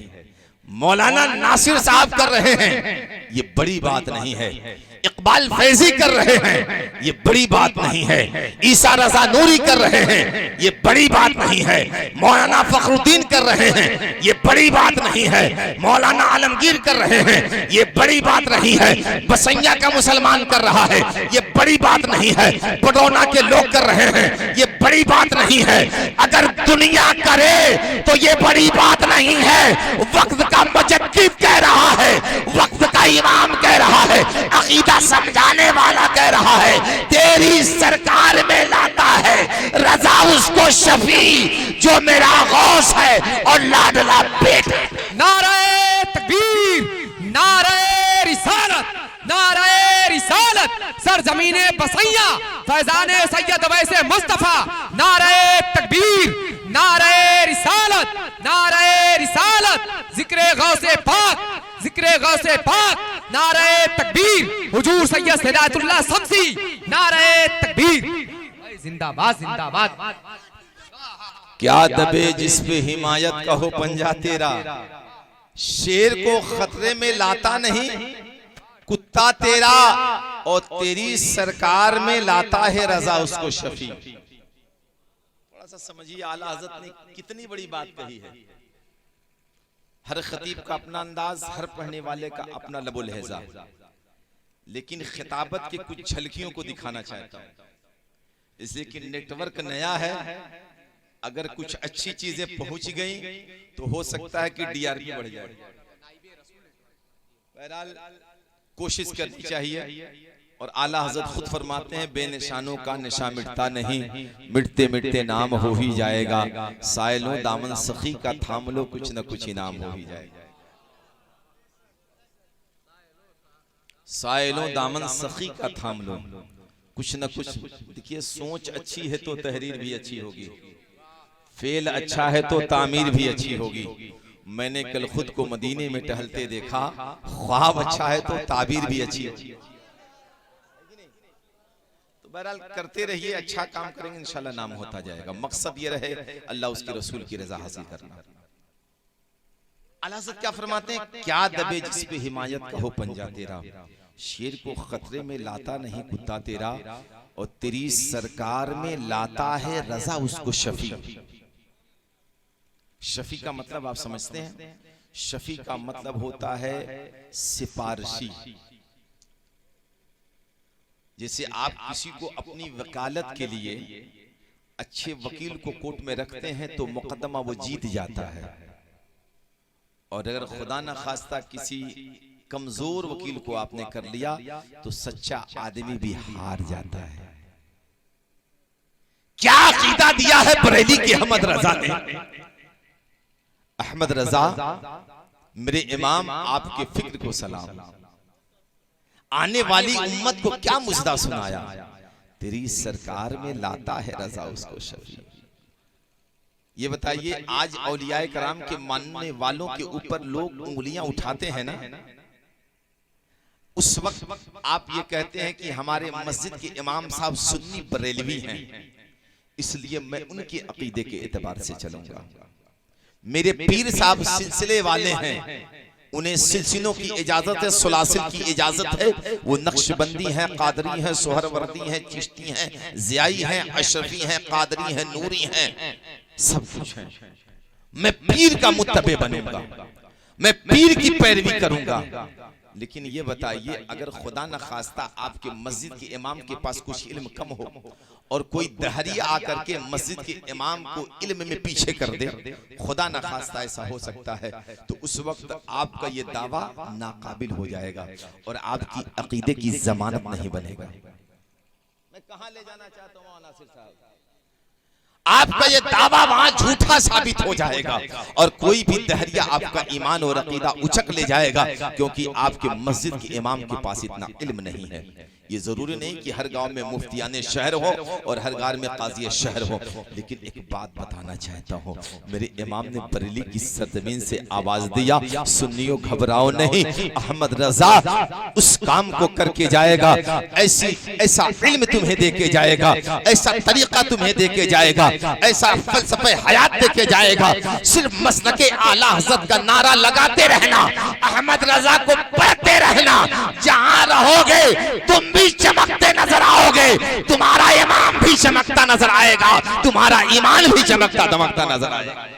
मौलाना नासिर साहब कर रहे हैं, ये बड़ी बात नहीं है। इकबाल फैजी कर रहे हैं, ये बड़ी बात नहीं है। ईसा रजा नूरी कर रहे हैं, ये बड़ी बात नहीं है। मौलाना फखरुद्दीन कर रहे हैं, ये बड़ी बात नहीं है। मौलाना आलमगीर कर रहे हैं, ये बड़ी बात नहीं है। बसैया का मुसलमान कर रहा है, ये बड़ी बात नहीं है। पडौना के लोग कर रहे हैं, ये बड़ी बात नहीं है। अगर दुनिया करे तो ये बड़ी बात नहीं है। वक्त का मुजद्दिद कह रहा है, वक्त का इमाम कह रहा है, अकीदा समझाने वाला कह रहा है, तेरी सरकार में लाता है रजा उसको शफी जो मेरा गौस है और लाडला बेटा। नारे तकबीर, नारे रिसालत, नारे रिसालत। रिसालत सरजमीने बसैया फैजाने सैयद वैसे मुस्तफा नारे तकबीर नारे रिसालत जिक्रे गौसे पाक नारे तकबीर हुजूर सैयद हिदायतुल्लाह शम्सी नारे तकबीर जिंदाबाद जिंदाबाद। क्या दबे जिस पे हिमायत का हो पंजा तेरा, शेर को खतरे में लाता नहीं कुत्ता तेरा, और तेरी सरकार में लाता है रजा उसको शफी। थोड़ा सा समझिए आला हज़रत ने कितनी बड़ी बात कही है। हर खतीब का अपना अंदाज, हर पढ़ने वाले का अपना लबो लहजा, लेकिन खिताबत के कुछ झलकियों को दिखाना चाहता हूं, इसलिए कि नेटवर्क नया है। अगर कुछ अच्छी चीजें पहुंच गई तो हो सकता है कि डीआरपी बढ़ जाए। बहरहाल कोशिश करनी चाहिए। और आला हज़रत खुद फरमाते हैं बेनिशानों का निशा मिटता नहीं, मिटते मिटते नाम हो ही जाएगा। साइलों दामन सखी का थाम लो, कुछ न कुछ इनाम हो ही जाएगा। साइलों दामन सखी का थाम लो, कुछ न कुछ। देखिए सोच अच्छी है तो तहरीर भी अच्छी होगी, फेल अच्छा है तो तामीर भी अच्छी होगी। मैंने कल खुद को मदीने में टहलते देखा, ख्वाब अच्छा है तो ताबीर भी अच्छी होगी। तो बहरहाल करते रहिए, अच्छा काम करेंगे इंशाल्लाह नाम होता जाएगा। मकसद ये रहे अल्लाह उसके रसूल की रजा हासिल करना। आला हज़रत क्या फरमाते हैं, क्या दबे जिस पे हिमायत का हो पंजा तेरा, शेर को खतरे में लाता नहीं कुत्ता तेरा, और तेरी सरकार में लाता है रजा उसको शफी। शफी का मतलब आप समझते हैं, शफी का मतलब होता है सिफारिशी। जैसे आप किसी को अपनी वकालत के लिए अच्छे वकील को कोर्ट में रखते हैं तो मुकदमा वो जीत जाता है, और अगर खुदा न खास्ता किसी कमजोर वकील को आपने कर लिया तो सच्चा आदमी भी हार जाता है। क्या अकीदा दिया है बरेली के अहमद रजा ने। अहमद रजा मेरे इमाम, आपके फिक्र को सलाम। आने वाली उम्मत को क्या मुजदा सुनाया, तेरी सरकार में लाता है रजा उसको शफी। ये बताइए आज औलियाए कराम के मानने वालों के ऊपर लोग उंगलियां उठाते हैं ना, उस वक्त आप ये कहते हैं कि हमारे मस्जिद के इमाम साहब सुन्नी बरेलवी हैं, इसलिए मैं उनके अकीदे के एतबार से चलूंगा। मेरे पीर साहब सिलसिले वाले हैं, उन्हें सिलसिलों की इजाजत है, सुलासिल की इजाजत है। वो नक्शबंदी हैं, कादरी हैं, सोहरवर्दी हैं, चिश्ती हैं, ज़ियाई हैं, अशरफी हैं, कादरी हैं, नूरी हैं, सब कुछ है। मैं पीर का मुत्तबे बनूंगा, मैं पीर की पैरवी करूंगा। लेकिन ये बताइए अगर खुदा न खास्ता आपके मस्जिद के इमाम के पास कुछ इल्म कम हो और कोई दहरिया आकर के मस्जिद के इमाम को इल्म में पीछे कर दे, खुदा न खास्ता ऐसा हो सकता है, तो उस वक्त आपका ये दावा नाकाबिल हो जाएगा और आपकी अकीदे की जमानत नहीं बनेगा। मैं कहां ले जाना चाहता हूं नासिर साहब, आपका ये दावा वहां झूठा साबित हो जाएगा और कोई भी दहरिया आपका ईमान और अकीदा उचक ले जाएगा, क्योंकि आपके मस्जिद के इमाम के पास इतना इल्म नहीं है। ये जरूरी नहीं कि हर गांव में मुफ्तियाने शहर हो और हर गांव में काजी शहर हो, लेकिन एक बात बताना चाहता हूं, मेरे इमाम ने बरेली की सरजमीन से आवाज दिया, सुन्नियों घबराओ नहीं, अहमद रजा उस काम को करके जाएगा, ऐसा इल्म तुम्हें देके जाएगा, ऐसा तरीका तुम्हें देके जाएगा, ऐसा फलसफे हयात देके जाएगा। सिर्फ मसलके आला हज़रत का नारा लगाते रहना, अहमद रजा को पढ़ते रहना, जहां रहोगे तुम भी चमकते नजर आओगे, तुम्हारा इमाम भी चमकता नजर आएगा, तुम्हारा ईमान भी चमकता दमकता नजर आएगा।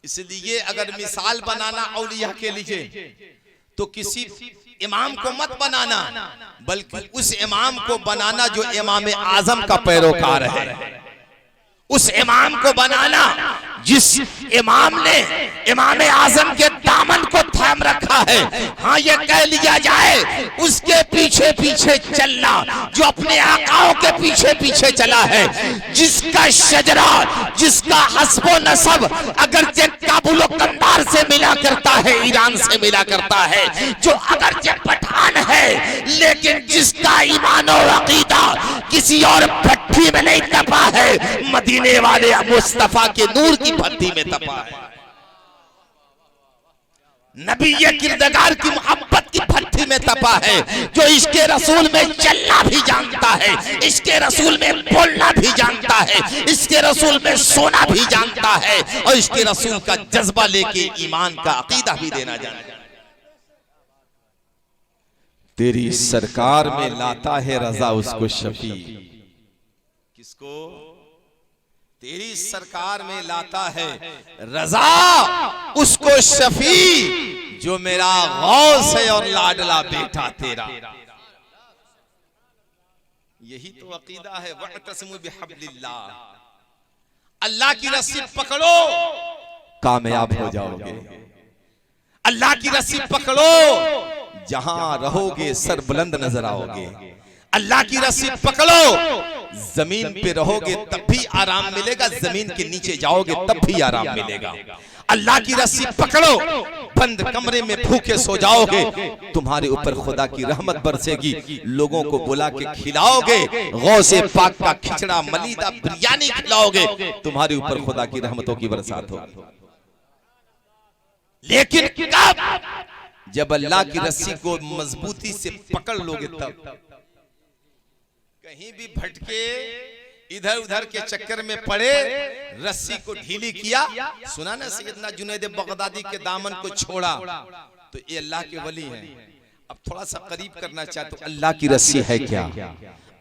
इसलिए अगर मिसाल बनाना औलिया के लिए तो किसी इमाम को मत बनाना, बल्कि उस इमाम को बनाना जो इमाम आजम का पैरोकार है, उस इमाम को बनाना जिस इमाम ने इमाम आजम के दामन को थाम रखा है, हाँ ये कह लिया जाए उसके पीछे पीछे चलना, जो अपने आकाओं के पीछे पीछे चला है, जिसका शजरा, जिसका हस्बो नसब अगर काबुल कंदार से मिला करता है, ईरान से मिला करता है, जो अगर पठान है, लेकिन जिसका ईमान और अकीदा किसी और भट्टी में नहीं तपा है, मदीने वाले मुस्तफा के नूर की भट्टी में तपा है, नबी ये किरदार की मोहब्बत की भट्टी में तपा है, जो इसके रसूल में चलना भी जानता है, इसके रसूल में बोलना भी जानता है, इसके रसूल में सोना भी जानता है, और इसके रसूल का जज्बा लेके ईमान का अकीदा भी देना जानता है। तेरी सरकार में लाता है रजा उसको शफी। किसको? तेरी सरकार में लाता है रजा उसको शफी, जो मेरा गौस है और लाडला बेटा तेरा। यही तो अकीदा है, वअतसिमू बिहब्लिल्लाह, अल्लाह की रस्सी पकड़ो कामयाब हो जाओगे, अल्लाह की रस्सी पकड़ो जहां रहोगे सर बुलंद नजर आओगे, अल्लाह की रस्सी पकड़ो जमीन पे रहोगे तब भी आराम मिलेगा, जमीन के नीचे जाओगे तब भी आराम मिलेगा। अल्लाह की रस्सी पकड़ो, बंद कमरे में भूखे सो जाओगे, तुम्हारे ऊपर खुदा की रहमत बरसेगी, लोगों को बुला के खिलाओगे, गौसे पाक का खिचड़ा मलीदा बिरयानी खिलाओगे, तुम्हारे ऊपर खुदा की रहमतों की बरसात होगी। लेकिन कब? जब अल्लाह की रस्सी को मजबूती से पकड़ लोगे तब। कहीं भी भटके, इधर उधर के चक्कर में पड़े, रस्सी को ढीली किया, सुना ना सैयदना जुनैद बगदादी के दामन को छोड़ा, तो ये अल्लाह के वली हैं। अब थोड़ा सा करीब करना चाहते तो अल्लाह की रस्सी है क्या?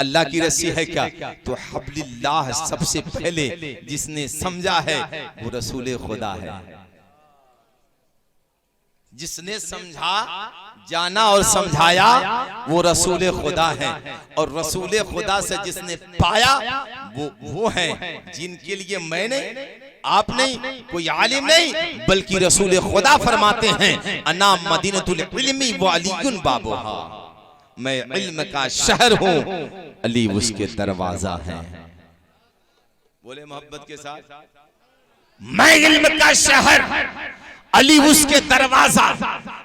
अल्लाह की रस्सी है क्या? तो हब्लिल्लाह सबसे पहले जिसने समझा है वो रसूल खुदा है। जिसने समझा, जाना और समझाया वो रसूल खुदा है, और रसूल खुदा से जिसने पाया वो है जिनके लिए मैं नहीं, आप नहीं, कोई आलिम नहीं, बल्कि रसूल खुदा फरमाते हैं अना मदीनतुल इल्मी व अलीयुन बाबुहा, मैं इल्म का शहर हूँ, अली उसके दरवाजा है। बोले मोहब्बत के साथ, मैं इल्म का शहर, अली उसके दरवाजा।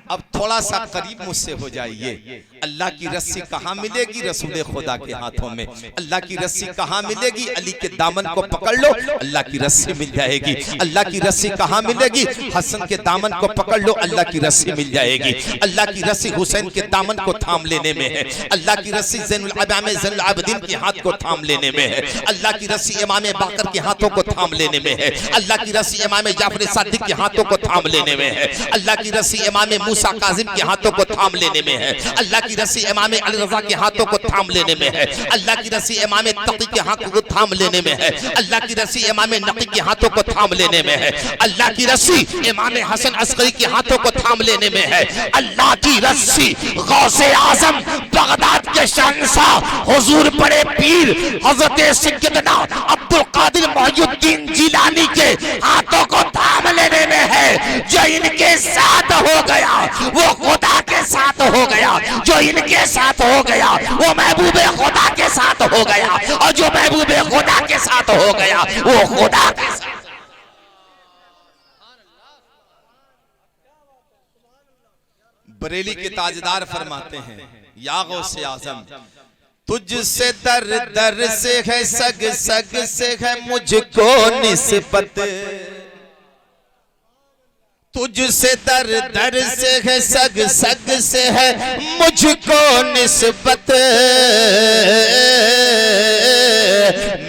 अब थोड़ा सा करीब मुझसे हो जाइए। अल्लाह की रस्सी कहाँ मिलेगी? रसूल खुदा के हाथों में। अल्लाह की रस्सी कहाँ मिलेगी? अली के दामन को पकड़ लो, अल्लाह की रस्सी मिल जाएगी। अल्लाह की रस्सी कहाँ मिलेगी? हसन के दामन को पकड़ लो, अल्लाह की रस्सी मिल जाएगी। अल्लाह की रस्सी हुसैन के दामन को थाम लेने में है। अल्लाह की रस्सी ज़ैनुल आबिदीन के हाथ को थाम लेने में है। अल्लाह की रस्सी इमाम बाकर के हाथों को थाम लेने में है। अल्लाह की रस्सी इमाम जाफर सादिक के हाथों को थाम लेने में है। अल्लाह की रस्सी इमाम मूसा काजिम के हाथों को थाम लेने में है। अल्लाह की रस्सी इमाम अली रज़ा के हाथों को थाम लेने में है। अल्लाह की रस्सी इमाम तकी के हाथों को थाम लेने में है। अल्लाह की रस्सी इमाम नकी के हाथों को थाम लेने में है। अल्लाह की रस्सी इमाम हसन अस्करी के हाथों को थाम लेने में है। अल्लाह की रस्सी गौसे आजम बगदाद के शहंशाह हुजूर बड़े पीर हजरत सैयदना अब्दुल कादिर मोइनुद्दीन जिलानी के हाथों को थाम लेने में है। जो इनके साथ हो गया वो खुदा के साथ हो गया, जो इनके साथ हो गया वो महबूबे खुदा के साथ हो गया, और जो महबूबे खुदा के साथ हो गया वो खुदा के साथ। बरेली के ताजदार फरमाते हैं, या गौसे आजम तुझसे दर दर से है, सग सग से है मुझको निस्बत, तुझसे दर दर से है, सग सग से है मुझको निस्बत,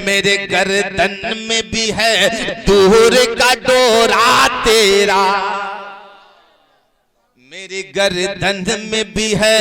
मेरे गर्दन में भी है दूर का डोरा तेरा, मेरे गर्दन में भी है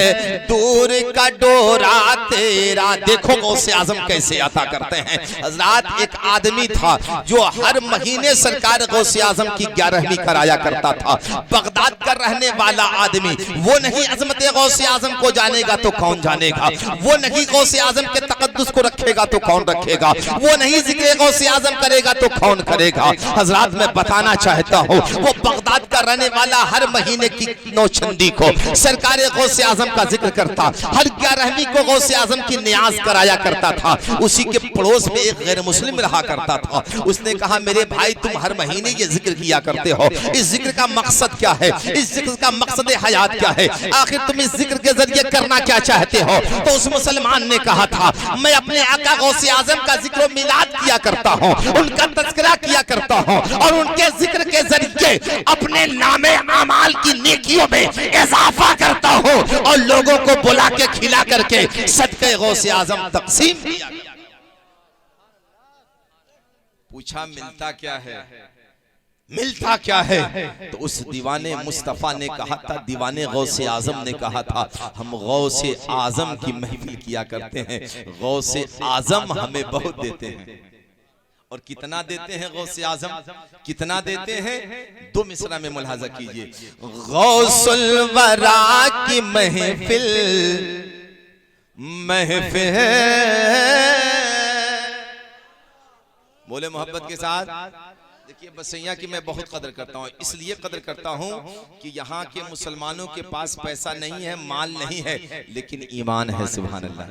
दूर का डोरा तेरा। देखो गौसे आजम कैसे अता करते हैं। हजरात एक आदमी था जो हर महीने सरकार गौसे आजम की 11वीं कराया करता था। बगदाद का रहने वाला आदमी, वो नहीं अजमत गौसे आजम को जानेगा तो कौन जानेगा, वो नहीं गौसे आजम के तकद्दुस को रखेगा तो कौन रखेगा, वो नहीं जिक्र गौसे आजम करेगा तो कौन करेगा। हजरात मैं बताना चाहता हूँ, वो बगदाद का रहने वाला हर महीने की नौचंदी को सरकार गौसे आजम का जिक्र करता, हर 11वीं को गौसे आजम की नियाज कराया करता था। उसी के पड़ोस में एक गैर मुस्लिम रहा करता था। उसने कहा मेरे भाई तुम हर महीने ये जिक्र किया करते हो, इस जिक्र का मकसद क्या है, इस जिक्र का मकसद हयात क्या है, आखिर तुम इस जिक्र के जरिए करना क्या चाहते हो। तो उस मुसलमान ने कहा था मैं अपने आका गौसे आजम का जिक्र मिलाद किया करता हूँ, उनका तज़किरा किया करता हूँ और उनके जिक्र के जरिए अपने नामे अमाल की नेकियों में इजाफा करता हूँ और लोगों को बुला के खिला करके सदके गौसे आजम तकसीम किया। पूछा मिलता क्या है, मिलता क्या है। तो उस दीवाने मुस्तफा ने कहा था, दीवाने गौसे आजम ने कहा था हम गौसे आजम की महफिल किया करते हैं, गौसे आजम हमें बहुत देते हैं। और कितना देते हैं गौसे आजम, कितना देते हैं, 2 मिसरा में मुलाहाजा कीजिए। गौसुल वरा की महफिल महफिल बोले मोहब्बत के साथ। देखिए बसैया की मैं बहुत कदर करता हूँ, इसलिए कदर करता हूँ कि यहाँ के मुसलमानों के पास पैसा नहीं है, माल नहीं है, लेकिन ईमान है। सुभान अल्लाह।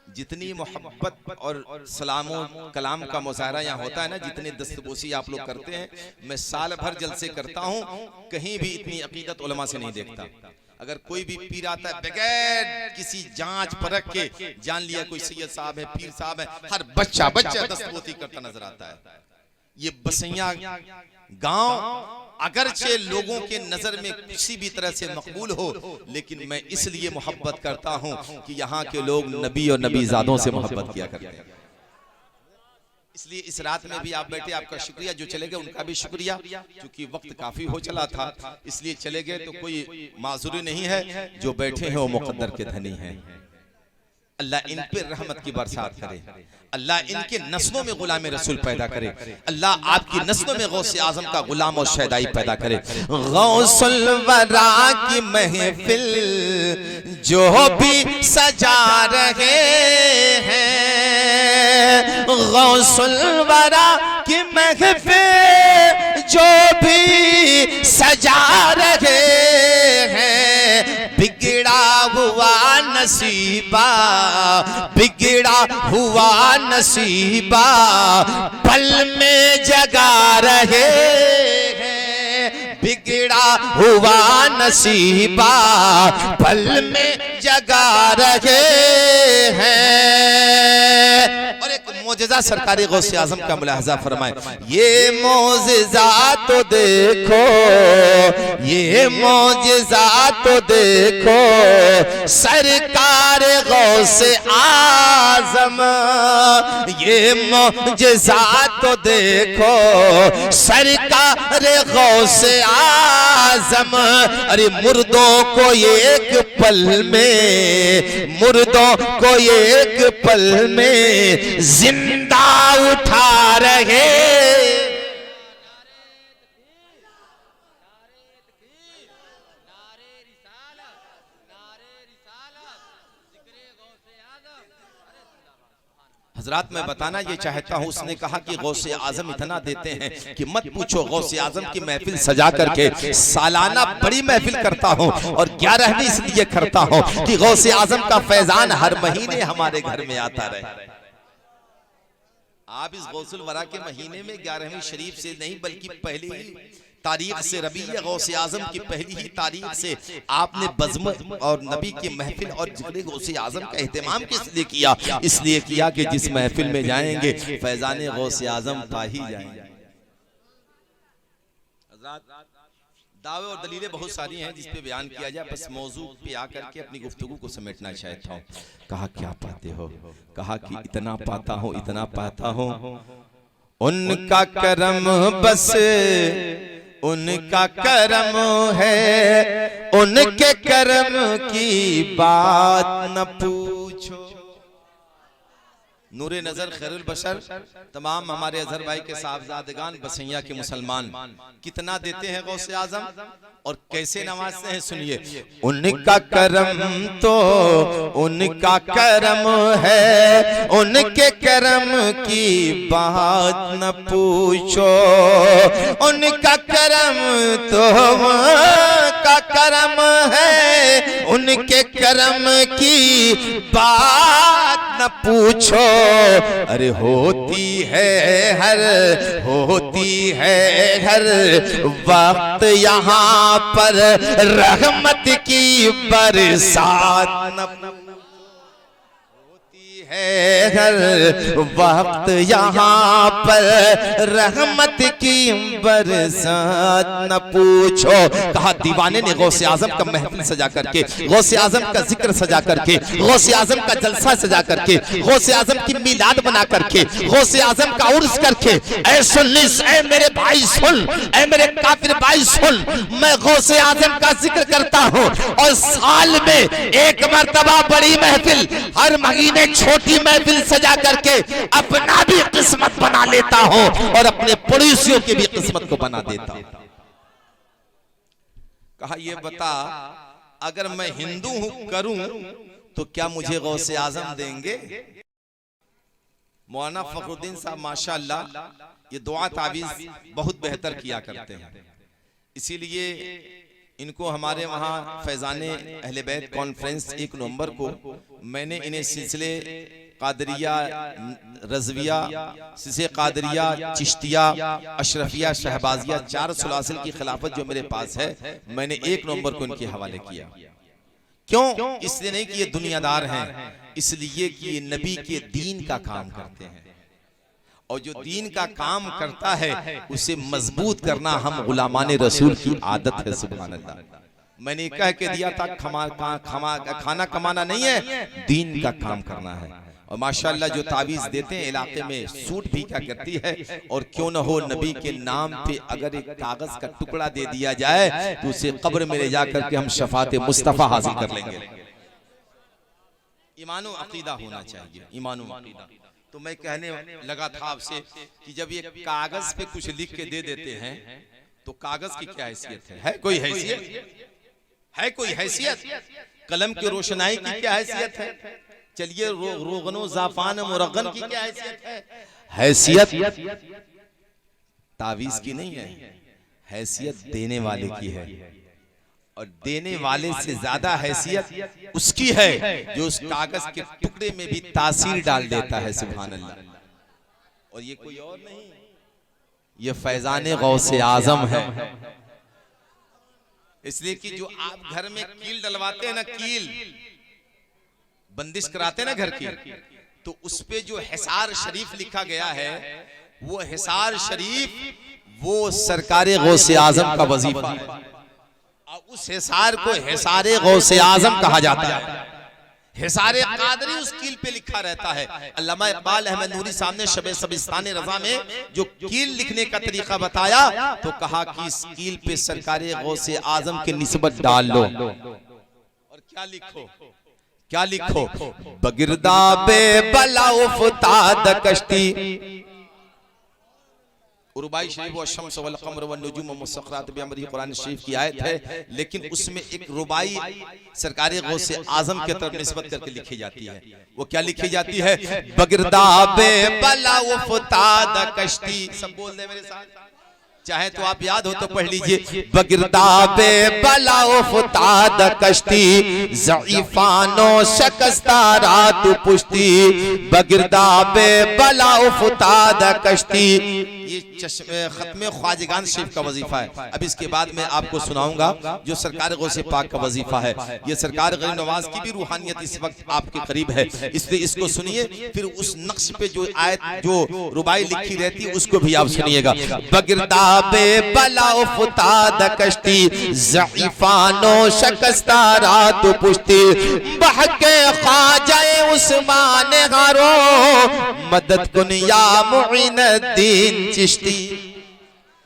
जितनी मोहब्बत और सलामो कलाम का मुजाहरा यहाँ होता है ना, जितने दस्तबोसी आप लोग करते हैं, मैं साल भर जलसे करता हूँ, कहीं भी इतनी अकीदत उलमा से नहीं देखता। अगर कोई भी पीर आता है बगैर किसी जांच परख के जान लिया कोई सैयद साहब है, पीर साहब है, हर बच्चा दस्तबोसी करता नजर आता है। ये बसैया गांव अगरचे लोगों के नजर में किसी भी तरह से मकबूल हो, लेकिन मैं इसलिए मोहब्बत करता हूं कि यहाँ के लोग नबी और नबीजादों से मोहब्बत किया करते हैं। इसलिए इस रात में भी आप बैठे, आपका शुक्रिया, जो चले गए उनका भी शुक्रिया, क्योंकि वक्त काफी हो चला था इसलिए चले गए, तो कोई माजूरी नहीं है। जो बैठे हैं वो मुकद्दर के धनी हैं। अल्लाह इन पे रहमत की बरसात करे, अल्लाह इनके नस्लों में गुलाम रसूल पैदा करे, अल्लाह आपकी नस्लों में गौसे आजम का गुलाम और शहदाई पैदा करे। गौसुल वरा की महफिल जो भी सजा रहे हैं, गौसुल वरा की महफिल जो भी सजा रहे हैं, बिगड़ा हुआ नसीबा, बिगड़ा हुआ नसीबा पल में जगा रहे हैं, बिगड़ा हुआ नसीबा पल में जगा रहे हैं। और एक मौजज़ा सरकारी गौसे आजम का मुलाहजा फरमाए, ये मौजज़ा तो देखो, ये मौजज़ा तो देखो सरकार गौसे आजम, ये मौजज़ा तो देखो सरकार गौसे आजम। अरे मुर्दों को एक पल में, मुर्दों को एक पल में जिंदा उठा रहे। हजरात मैं बताना ये चाहता हूँ, उसने कहा कि गौसे आजम इतना देते हैं कि मत पूछो। गौसे आजम की महफिल सजा करके सालाना बड़ी महफिल करता हूँ और 11वीं इसलिए करता हूँ कि गौसे आजम का फैजान हर महीने हमारे घर में आता रहे। आप इस गौसुल वरा के महीने में 11वीं शरीफ से नहीं बल्कि पहले ही तारीख से, रबीए गौसे आजम की पहली ही तारीख से आपने बज़्म और नबी की महफिल और जिक्र गौसे आजम का एहतमाम किस लिए किया? इसलिए किया कि जिस महफिल में जाएंगे फैजान गौसे आजम पा ही जाएंगे। दावे और दलीलें बहुत सारी हैं जिस पे बयान किया जाए, बस मौजू पे आकर के अपनी गुफ्तगू को समेटना चाहता हूँ। कहा क्या पाते हो? कहा कि इतना पाता हूँ, इतना पाता हूँ, उनका करम बस उनका करम है, उनके करम की बात न पूछो। नूरे नजर खैरुल बशर, तमाम हमारे अजहर भाई के साहबजादगान बसैया के मुसलमान कितना देते हैं गौसे आजम और कैसे नवाजते हैं, सुनिए। उनका करम तो उनका करम है, उनके करम की बात न पूछो। उनका करम तो उनका करम है, उनके करम की बात न पूछो। अरे होती है हर वक्त यहाँ पर रहमत की बरसात न है हर वक्त यहाँ पर रहमत की बरसात न पूछो। कहा दीवाने ने गौसे आजम का महफिल सजा करके, गौसे आजम का जिक्र सजा करके, गौसे आजम का जलसा सजा करके, गौसे आजम की मिलाद बना करके, गौसे आजम का उर्स करके, ऐ सुन, ऐ मेरे भाई सुन, ऐ मेरे काफिर भाई सुन, मैं गौसे आजम का जिक्र करता हूँ और साल में एक मर्तबा बड़ी महफिल, हर महीने छोटी महफिल सजा करके अपना भी किस्मत बना लेता हूं और अपने पड़ोसियों की भी किस्मत को बना देता हूं। कहा ये बता, अगर मैं हिंदू हूं करूं तो क्या मुझे गौसे आजम देंगे? मौलाना फखरुद्दीन साहब माशाअल्लाह ये दुआ तावीज बहुत बेहतर किया करते हैं, इसीलिए इनको हमारे वहाँ फैजाने अहले बैत कॉन्फ्रेंस 1 नवंबर को मैंने इन्हें सिलसिले कादरिया, रज़विया, सिलसिले कादरिया, चिश्तिया, अशरफिया, शहबाजिया 4 सुलासिल की खिलाफत जो मेरे पास है, मैंने 1 नवंबर को इनके हवाले किया। क्यों? इसलिए नहीं कि ये दुनियादार हैं, इसलिए कि ये नबी के दीन का काम करते हैं और जो दीन का काम करता है उसे मजबूत करना हम गुलामाने रसूल की आदत है। सुभान अल्लाह। मैंने कह के दिया था खाना कमाना नहीं है, दीन का काम करना है। और माशाअल्लाह जो तावीज देते हैं इलाके में सूट भी क्या करती है, और क्यों न हो नबी के नाम पे अगर एक कागज का टुकड़ा दे दिया जाए तो उसे कब्र में ले जाकर के हम शफात मुस्तफा हासिल कर लेंगे। ईमानो अकीदा होना चाहिए, ईमानो अकीदा। तो मैं कहने लगा था आपसे कि जब ये कागज पे कुछ लिख के दे देते हैं तो कागज की क्या हैसियत है? कोई हैसियत है? कोई हैसियत? कलम की रोशनाई की क्या हैसियत है? चलिए रोगनो जाफान मुरगन की क्या हैसियत है? हैसियत तावीज की नहीं है, हैसियत देने वाले की है, और देने वाले से ज्यादा हैसियत उसकी है जो उस कागज के टुकड़े में भी तासीर डाल देता है। सुभान अल्लाह। और ये कोई और नहीं, ये फैजाने गौसे आजम है। इसलिए कि जो आप घर में कील डलवाते हैं ना, कील बंदिश कराते हैं ना घर की, तो उस पे जो हिसार शरीफ लिखा गया है, वो हिसार शरीफ वो सरकारे गौसे आजम का वजीफा है। उस हिसार को हिसारे गौसे आजम कहा जाता है। हिसारे कादरी उस कील पे लिखा रहता है। अल्लामा इकबाल अहमद नूरी साहब ने शबे सबिस्तान रज़ा में जो कील लिखने का तरीका बताया तो कहा कि इस कील पे सरकारे गौसे आजम की निस्बत डाल लो और क्या लिखो, क्या लिखो? बगिरदा बे बला उफ्ताद कश्ती। रुबाई शरीफ व शम्स वल कमर व नुजुम व मुसख्खरात बिअमरी कुरान शरीफ की आयत है, लेकिन उसमें एक रुबाई सरकारी गौसे आजम की तरफ निस्बत करके लिखी जाती है। वो क्या लिखी जाती है? बगिरदा बे बला उफ्ताद कश्ती। सब बोल दे मेरे साथ, चाहे तो आप याद हो तो पढ़ लीजिए। बगिरदा बे बला उफ्ताद कश्ती, ज़ईफानो शकस्ता रात पुश्ती। बगिरदा बे बला उफ्ताद कश्ती। ये खत्मे ख्वाजगान शरीफ का वजीफा है। अब इसके बाद मैं आपको सुनाऊंगा जो सरकार गौसे पाक का वजीफा है। ये सरकार गरीब नवाज की भी रूहानियत इस वक्त आपके करीब है, इसलिए इसको सुनिए। फिर उस नक्श पे जो आयत जो रुबाई लिखी रहती है उसको भी आप सुनिएगा। बगिरदा बे बला उफ्ताद कश्ती, ज़ईफानो शकस्ता रात पुश्ती। बहके ख्वाजाए उस्मान हारो, मदद कुन या मुइनुद्दीन चिश्ती।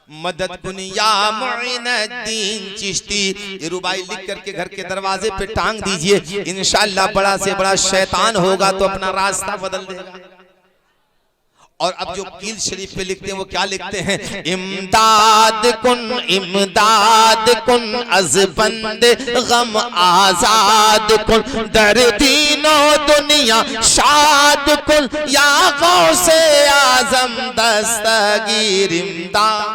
मदद कुन या मुइनुद्दीन चिश्ती। ये रुबाई लिख करके घर के दरवाजे पे टांग दीजिए, इंशाअल्लाह बड़ा से बड़ा शैतान होगा तो अपना रास्ता बदल देगा। और अब जो कील शरीफ पे लिखते हैं वो क्या लिखते हैं? इमदाद कुन अज बंदे गम आजाद कुन दर्दीनो दुनिया शाद कुन या गौसे आजम दस्तगीर इमदाद।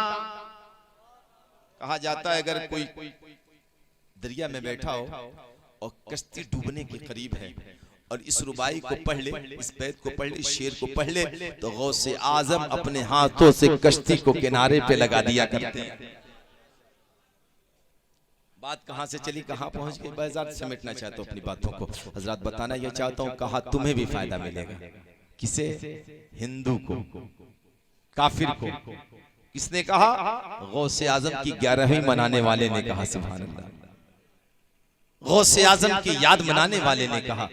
कहा जाता है अगर कोई दरिया में बैठा हो और कश्ती डूबने के करीब है और इस रुबाई को पढ़ ले, इस बैत को पढ़ ले, इस शेर को पढ़ ले, तो गौसे आजम अपने हाथों से कश्ती को किनारे पे लगा दिया करते हैं। बात कहां से चली कहां पहुंच गई? बाजार समेटना चाहता हूं अपनी बातों को। हजरत बताना यह चाहता हूं, कहा तुम्हें भी फायदा मिलेगा। किसे? हिंदू को, काफिर को। किसने कहा? गौसे आजम की 11वीं मनाने वाले ने कहा। सुभान अल्लाह। गौसे आजम की याद मनाने वाले ने कहा।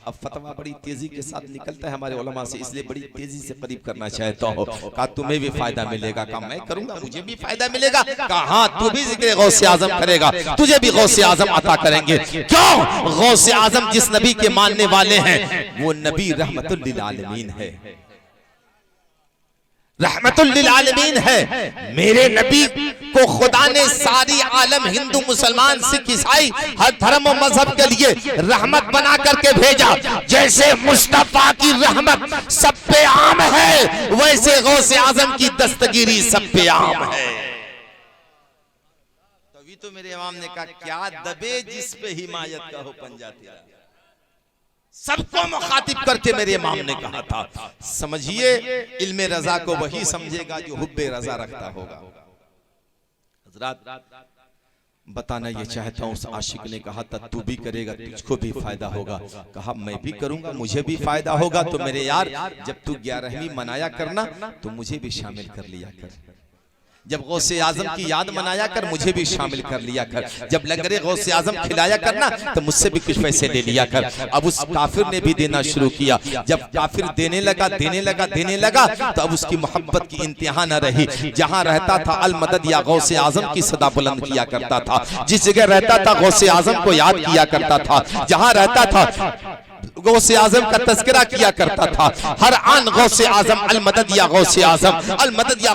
अब फतवा बड़ी तेजी के साथ निकलता है हमारे उलमा से, इसलिए बड़ी तेजी से करीब करना चाहता हूं। कहा तुम्हें भी फायदा मिलेगा। कहा मैं करूंगा, मुझे भी फायदा मिलेगा। कहा हाँ, तू भी जिक्र गौसे आजम करेगा, तुझे भी गौसे आजम अता करेंगे। क्यों? गौसे आजम जिस नबी के मानने वाले हैं वो नबी रहमतुल लिल आलमीन है, रहमतुल लिल आलमीन है। मेरे नबी को खुदा ने सारी आलम हिंदू मुसलमान सिख ईसाई हर धर्म और मजहब के लिए रहमत बना करके भेजा। जैसे मुस्तफा की रहमत सब पे आम है, वैसे गौसे आजम की दस्तगीरी सब पे आम है। तभी तो मेरे इमाम ने कहा क्या दबे जिस पे हिमायत का हो पंजा तेरा। सबको मुखातिब करके मेरे इमाम ने कहा था, समझिए इल्मे रजा को वही समझेगा जो हुब्बे रजा रखता होगा। हजरत बताना ये चाहता हूं, उस आशिक ने कहा था तू भी करेगा तुझको भी फायदा होगा। कहा मैं भी करूंगा मुझे भी फायदा होगा। तो मेरे यार जब तू 11वीं मनाया करना तो मुझे भी शामिल कर लिया कर। जब गौसे आजम की याद मनाया कर मुझे भी शामिल कर लिया कर। जब लंगरे गौसे आजम खिलाया करना तो मुझसे भी कुछ पैसे ले लिया कर। अब उस काफिर ने भी देना शुरू किया। जब काफिर देने लगा तो अब उसकी मोहब्बत की इंतहा न रही। जहां रहता था अल मदद या गौसे आजम की सदा बुलंद किया करता था। जिस जगह रहता था गौसे आजम को याद किया करता था। जहां रहता था गौसे आजम का तज़किरा किया करता था। हर आन गौसे आजम अल मदद या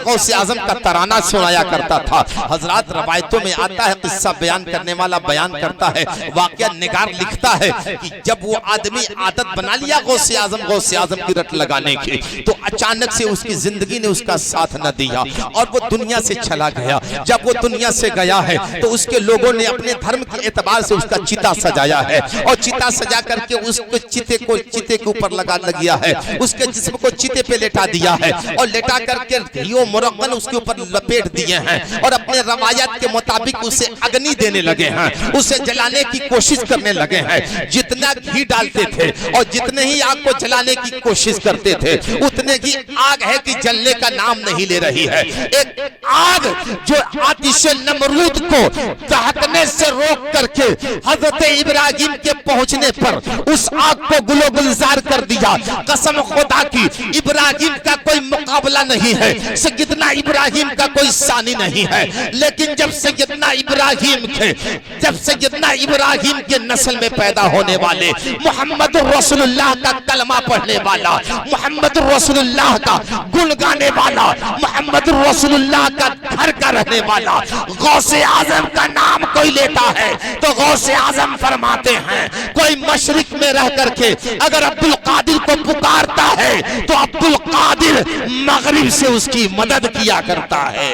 गौसे आजम का तराना सुनाया करता था। हजरात रवायतों में आता है, किस्सा बयान करने वाला बयान करता है, वाकया निगार लिखता है कि जब वो आदमी आदत बना लिया गौसे आजम की रट लगाने की, तो अचानक से उसकी जिंदगी ने उसका साथ न दिया और वो दुनिया से चला गया। जब वो दुनिया से गया है तो उसके लोगों ने अपने धर्म के एतबार से उसका चिता सजाया है और चिता सजा करके उसको चिते के ऊपर लगा दिया है। उसके जिस्म को चिते पे लेटा दिया है और लेटा करके घियो मुरक्कन उसके ऊपर लपेट दिए हैं और अपने रवायत के मुताबिक उसे अग्नि देने लगे हैं, उसे जलाने की कोशिश करने लगे हैं। जितना घी डालते थे और जितने ही आग को जलाने की कोशिश करते थे उतने की आग है कि जलने का नाम नहीं ले रही है। एक आग जो आतिशे नमरूद को दहकने से रोक करके हजरत इब्राहिम के पहुंचने पर उस आग को गुलो गुलजार कर दिया। कसम खुदा की इब्राहिम का कोई मुकाबला नहीं है, सैयदना इब्राहिम का कोई सानी नहीं है। लेकिन जब सैयदना इब्राहिम के नस्ल में पैदा होने वाले मोहम्मद रसूलुल्लाह का कलमा पढ़ने वाला, मोहम्मद रसूलुल्लाह का गुण गाने वाला, मोहम्मद रसूलुल्लाह का घर का रहने वाला गौसे आजम का नाम कोई लेता है तो गौसे आजम फरमाते हैं कोई मशरिक में रह करके अगर अब्दुल कादिर को पुकारता है तो अब्दुल कादिर मगरिब से उसकी मदद किया करता है,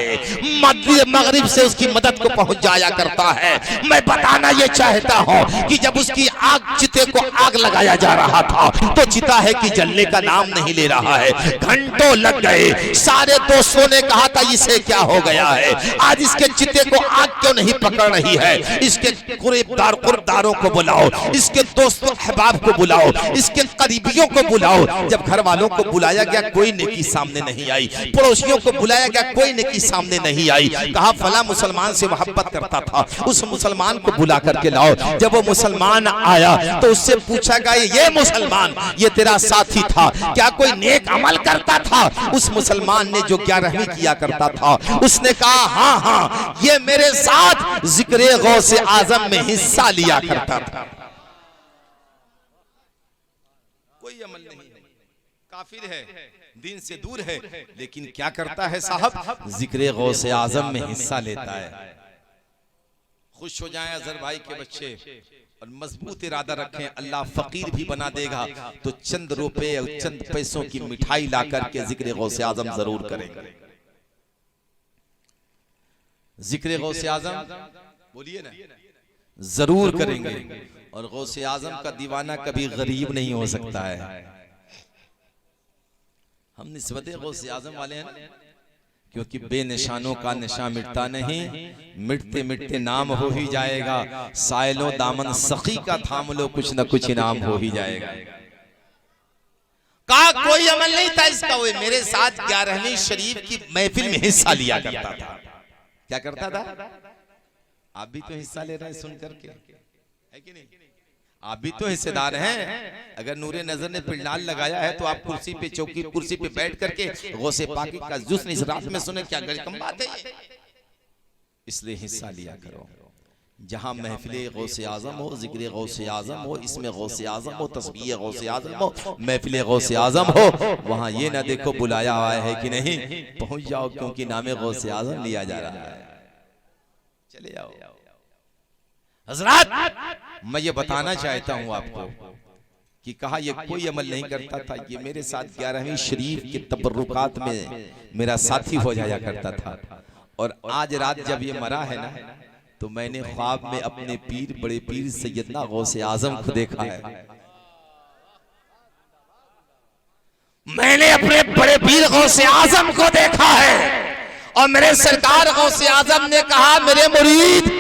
मगरिब से उसकी मदद को पहुंच जाया करता है। मैं बताना ये चाहता हूं कि जब उसकी आग चिते को आग लगाया जा रहा था तो चिता है कि जलने का नाम नहीं ले रहा है। घंटों लग गए। सारे दोस्तों ने कहा था इसे क्या हो गया है, आज इसके चिते को आग क्यों नहीं पकड़ रही है। इसके कुर्बदारों को बुलाओ, इसके दोस्तों अहबाब को बुलाओ, इसके करीबियों को बुलाओ। जब घर वालों को बुलाया गया कोई नेकी सामने नहीं आई, पड़ोसियों को बुलाया गया कोई नेकी सामने नहीं आई। कहा फला मुसलमान से मोहब्बत करता था, उस मुसलमान को बुला करके लाओ। जब वो मुसलमान आया तो उससे पूछा गया ये मुसलमान ये तेरा साथी था, क्या कोई नेक अमल करता था। उस मुसलमान ने जो 11वीं किया करता था उसने कहा हाँ ये मेरे साथ जिक्र गौसे आजम में हिस्सा लिया करता था। कोई अमल नहीं है। काफिर है, दीन से दूर है, लेकिन क्या करता है साहब, जिक्र गौसे आजम में हिस्सा लेता है। खुश हो जाएं अजहर भाई के बच्चे और मजबूत इरादा रखें, अल्लाह फकीर भी बना देगा तो चंद रुपए और चंद पैसों की मिठाई ला करके जिक्र गौसे आजम जरूर करेंगे। जिक्र गौसे आजम बोलिए ना, जरूर करेंगे। और गौसे आजम का दीवाना कभी गरीब नहीं हो सकता है। हम निस्बत गौसे आजम वाले हैं क्योंकि बेनिशानों का नशा मिटता नहीं, मिटते मिटते नाम हो ही जाएगा। साइलो दामन सखी का थाम लो, कुछ न कुछ इनाम हो ही जाएगा। का कोई अमल नहीं था इसका, वो मेरे साथ 11वीं शरीफ की महफिल में हिस्सा लिया करता था। क्या करता था? आप भी तो हिस्सा ले रहे हैं सुन करके, है कि नहीं? आप भी तो हिस्सेदार हैं। अगर नूरे नजर ने पिंडाल लगाया है तो आप कुर्सी पे, चौकी कुर्सी पे बैठ करके गौसे पाकी का जुस्न इस रात में सुने, क्या कम बात है ये? इसलिए हिस्सा लिया करो। जहां महफिले गौसे आजम हो, जिक्र गौसे आजम हो, इसमें गौसे आजम हो, तस्बीह गौसे आजम हो, महफिले गौसे आजम हो, वहां ये ना देखो बुलाया हुआ है कि नहीं, पहुंच जाओ क्योंकि नामे गौसे आजम लिया जा रहा है। चले जाओ। हजरात, मैं ये बताना चाहता हूं आपको कि कहा ये कोई अमल नहीं करता था, ये मेरे साथ 11वीं शरीफ के तबर्रुकात में मेरा साथी हो जाया करता था। और आज रात जब ये मरा है ना, तो मैंने ख्वाब में अपने पीर, बड़े पीर सैयदना गौसे आजम को देखा है। मैंने अपने बड़े पीर गौसे आजम को देखा है और मेरे सरकार गौसे आजम ने कहा, मेरे मुरीद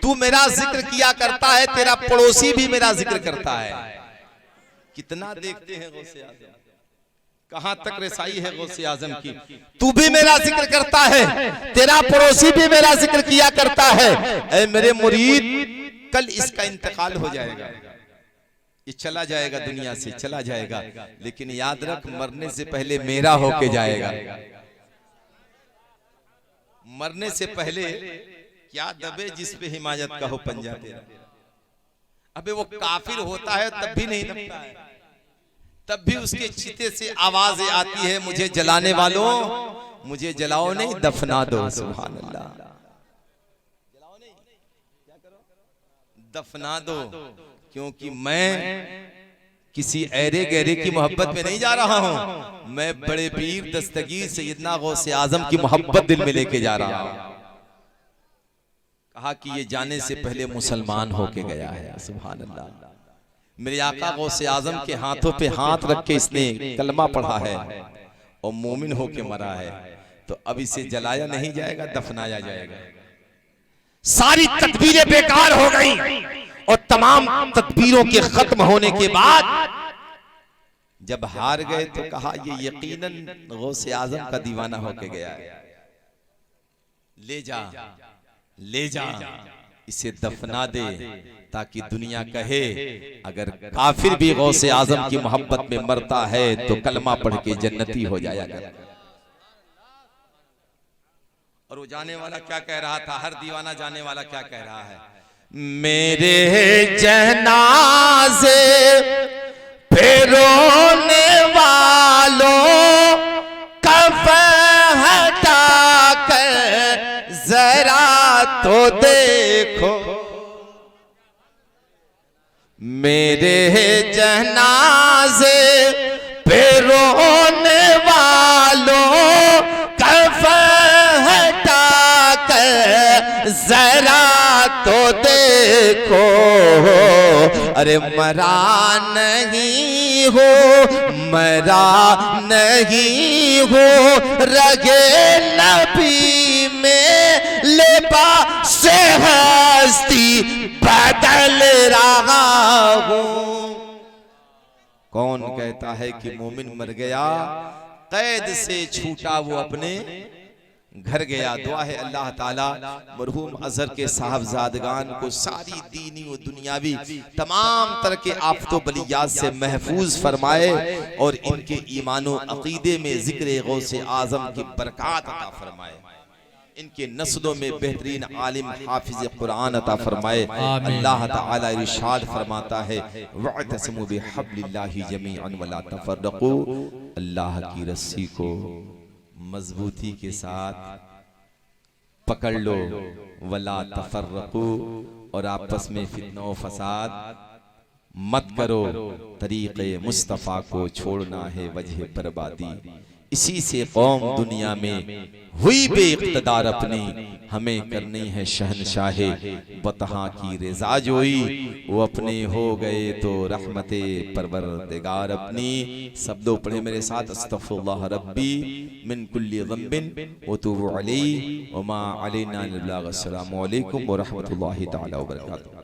तू मेरा जिक्र किया करता है, तेरा पड़ोसी भी मेरा जिक्र करता है। कितना देखते हैं गौसे आजम, कहां तक रसाई है गौसे आजम की। तू भी मेरा जिक्र करता है, तेरा पड़ोसी भी मेरा जिक्र किया करता है। ऐ मेरे मुरीद, कल इसका इंतकाल हो जाएगा, ये चला जाएगा, दुनिया से चला जाएगा, लेकिन याद रख मरने से पहले मेरा होके जाएगा। मरने से पहले क्या दबे जिस पे हिमायत का हो पंजा तेरा। अबे वो काफिर होता है तब भी नहीं दबता है, तब भी उसके चीते से आवाजें आती है, मुझे जलाने वालों मुझे जलाओ नहीं, दफना दो। सुभान अल्लाह, जलाओ नहीं, क्या करो, दफना दो। क्योंकि मैं किसी ऐरे गहरे की मोहब्बत में नहीं जा रहा हूं, मैं बड़े पीर दस्तगीर सैयदना गौसे आजम की मोहब्बत दिल में लेके जा रहा हूं। कहा कि ये जाने से पहले मुसलमान होके गया है। सुभान अल्लाह, मेरे आका गौसे आजम के हाथों पे हाथ रख के इसने कलमा पढ़ा है और मोमिन होके मरा है, तो अब इसे जलाया नहीं जाएगा, दफनाया जाएगा। सारी तदबीरें बेकार हो गई और तमाम तदबीरों के खत्म होने के बाद जब हार गए तो कहा ये यकीनन गौसे आजम का दीवाना होके गया है, ले जा ले जा, इसे दफना दे, ताकि दुनिया कहे अगर काफिर भी गौसे आजम की मोहब्बत में मरता है तो कलमा पढ़ के जन्नती हो जाएगा। और वो जाने वाला क्या कह रहा था, हर दीवाना जाने वाला क्या कह रहा है, मेरे जनाजे पे रोने वालों कफ़न हटा कर जरा तो देखो, मेरे जनाजे पे रोने वालों कफ़न हटा कर जरा तो देखो, अरे मरा नहीं हो, मरा नहीं हो, रगे नबी में लिबास से हस्ती बदल रहा हूँ। कौन कहता है कि मोमिन मर गया, कैद से छूटा वो अपने घर गया। दुआ है अल्लाह ताला मरहूम अजहर के साहबजादगान को सारी दीनी और दुनियावी तमाम तरह के आफतो बलियात से महफूज फरमाए और इनके ईमानो अकीदे में जिक्र गौसे आजम की बरकत अता फरमाए। इनके नस्लों में बेहतरीन आलिम हाफिज कुरान अता फरमाए। अल्लाह ताला इरशाद फरमाता है वअतसिमु बिहब्लिल्लाहि जमीअन वला तफर्रकू, अल्लाह की रस्सी को मजबूती के साथ पकड़ लो, वला तफर्रकू, और आपस में फितना व फसाद मत करो। तरीक़े मुस्तफ़ा को छोड़ना है वजह बर्बादी। इसी से कौम दुनिया में हुई बेइक़्तिदार अपनी, हमें करनी है शहनशाहे बतहा की रज़ा जोई। वो अपने हो गए तो रहमते परवरदिगार अपनी। सब दो पढ़े मेरे साथ, अस्तग़फिरुल्लाह रब्बी मिन कुल्ली ज़ंबिन व तूबु अलैहि व मा अलैना इल्ला। अस्सलामु अलैकुम व रहमतुल्लाहि तआला व बरकातुहू।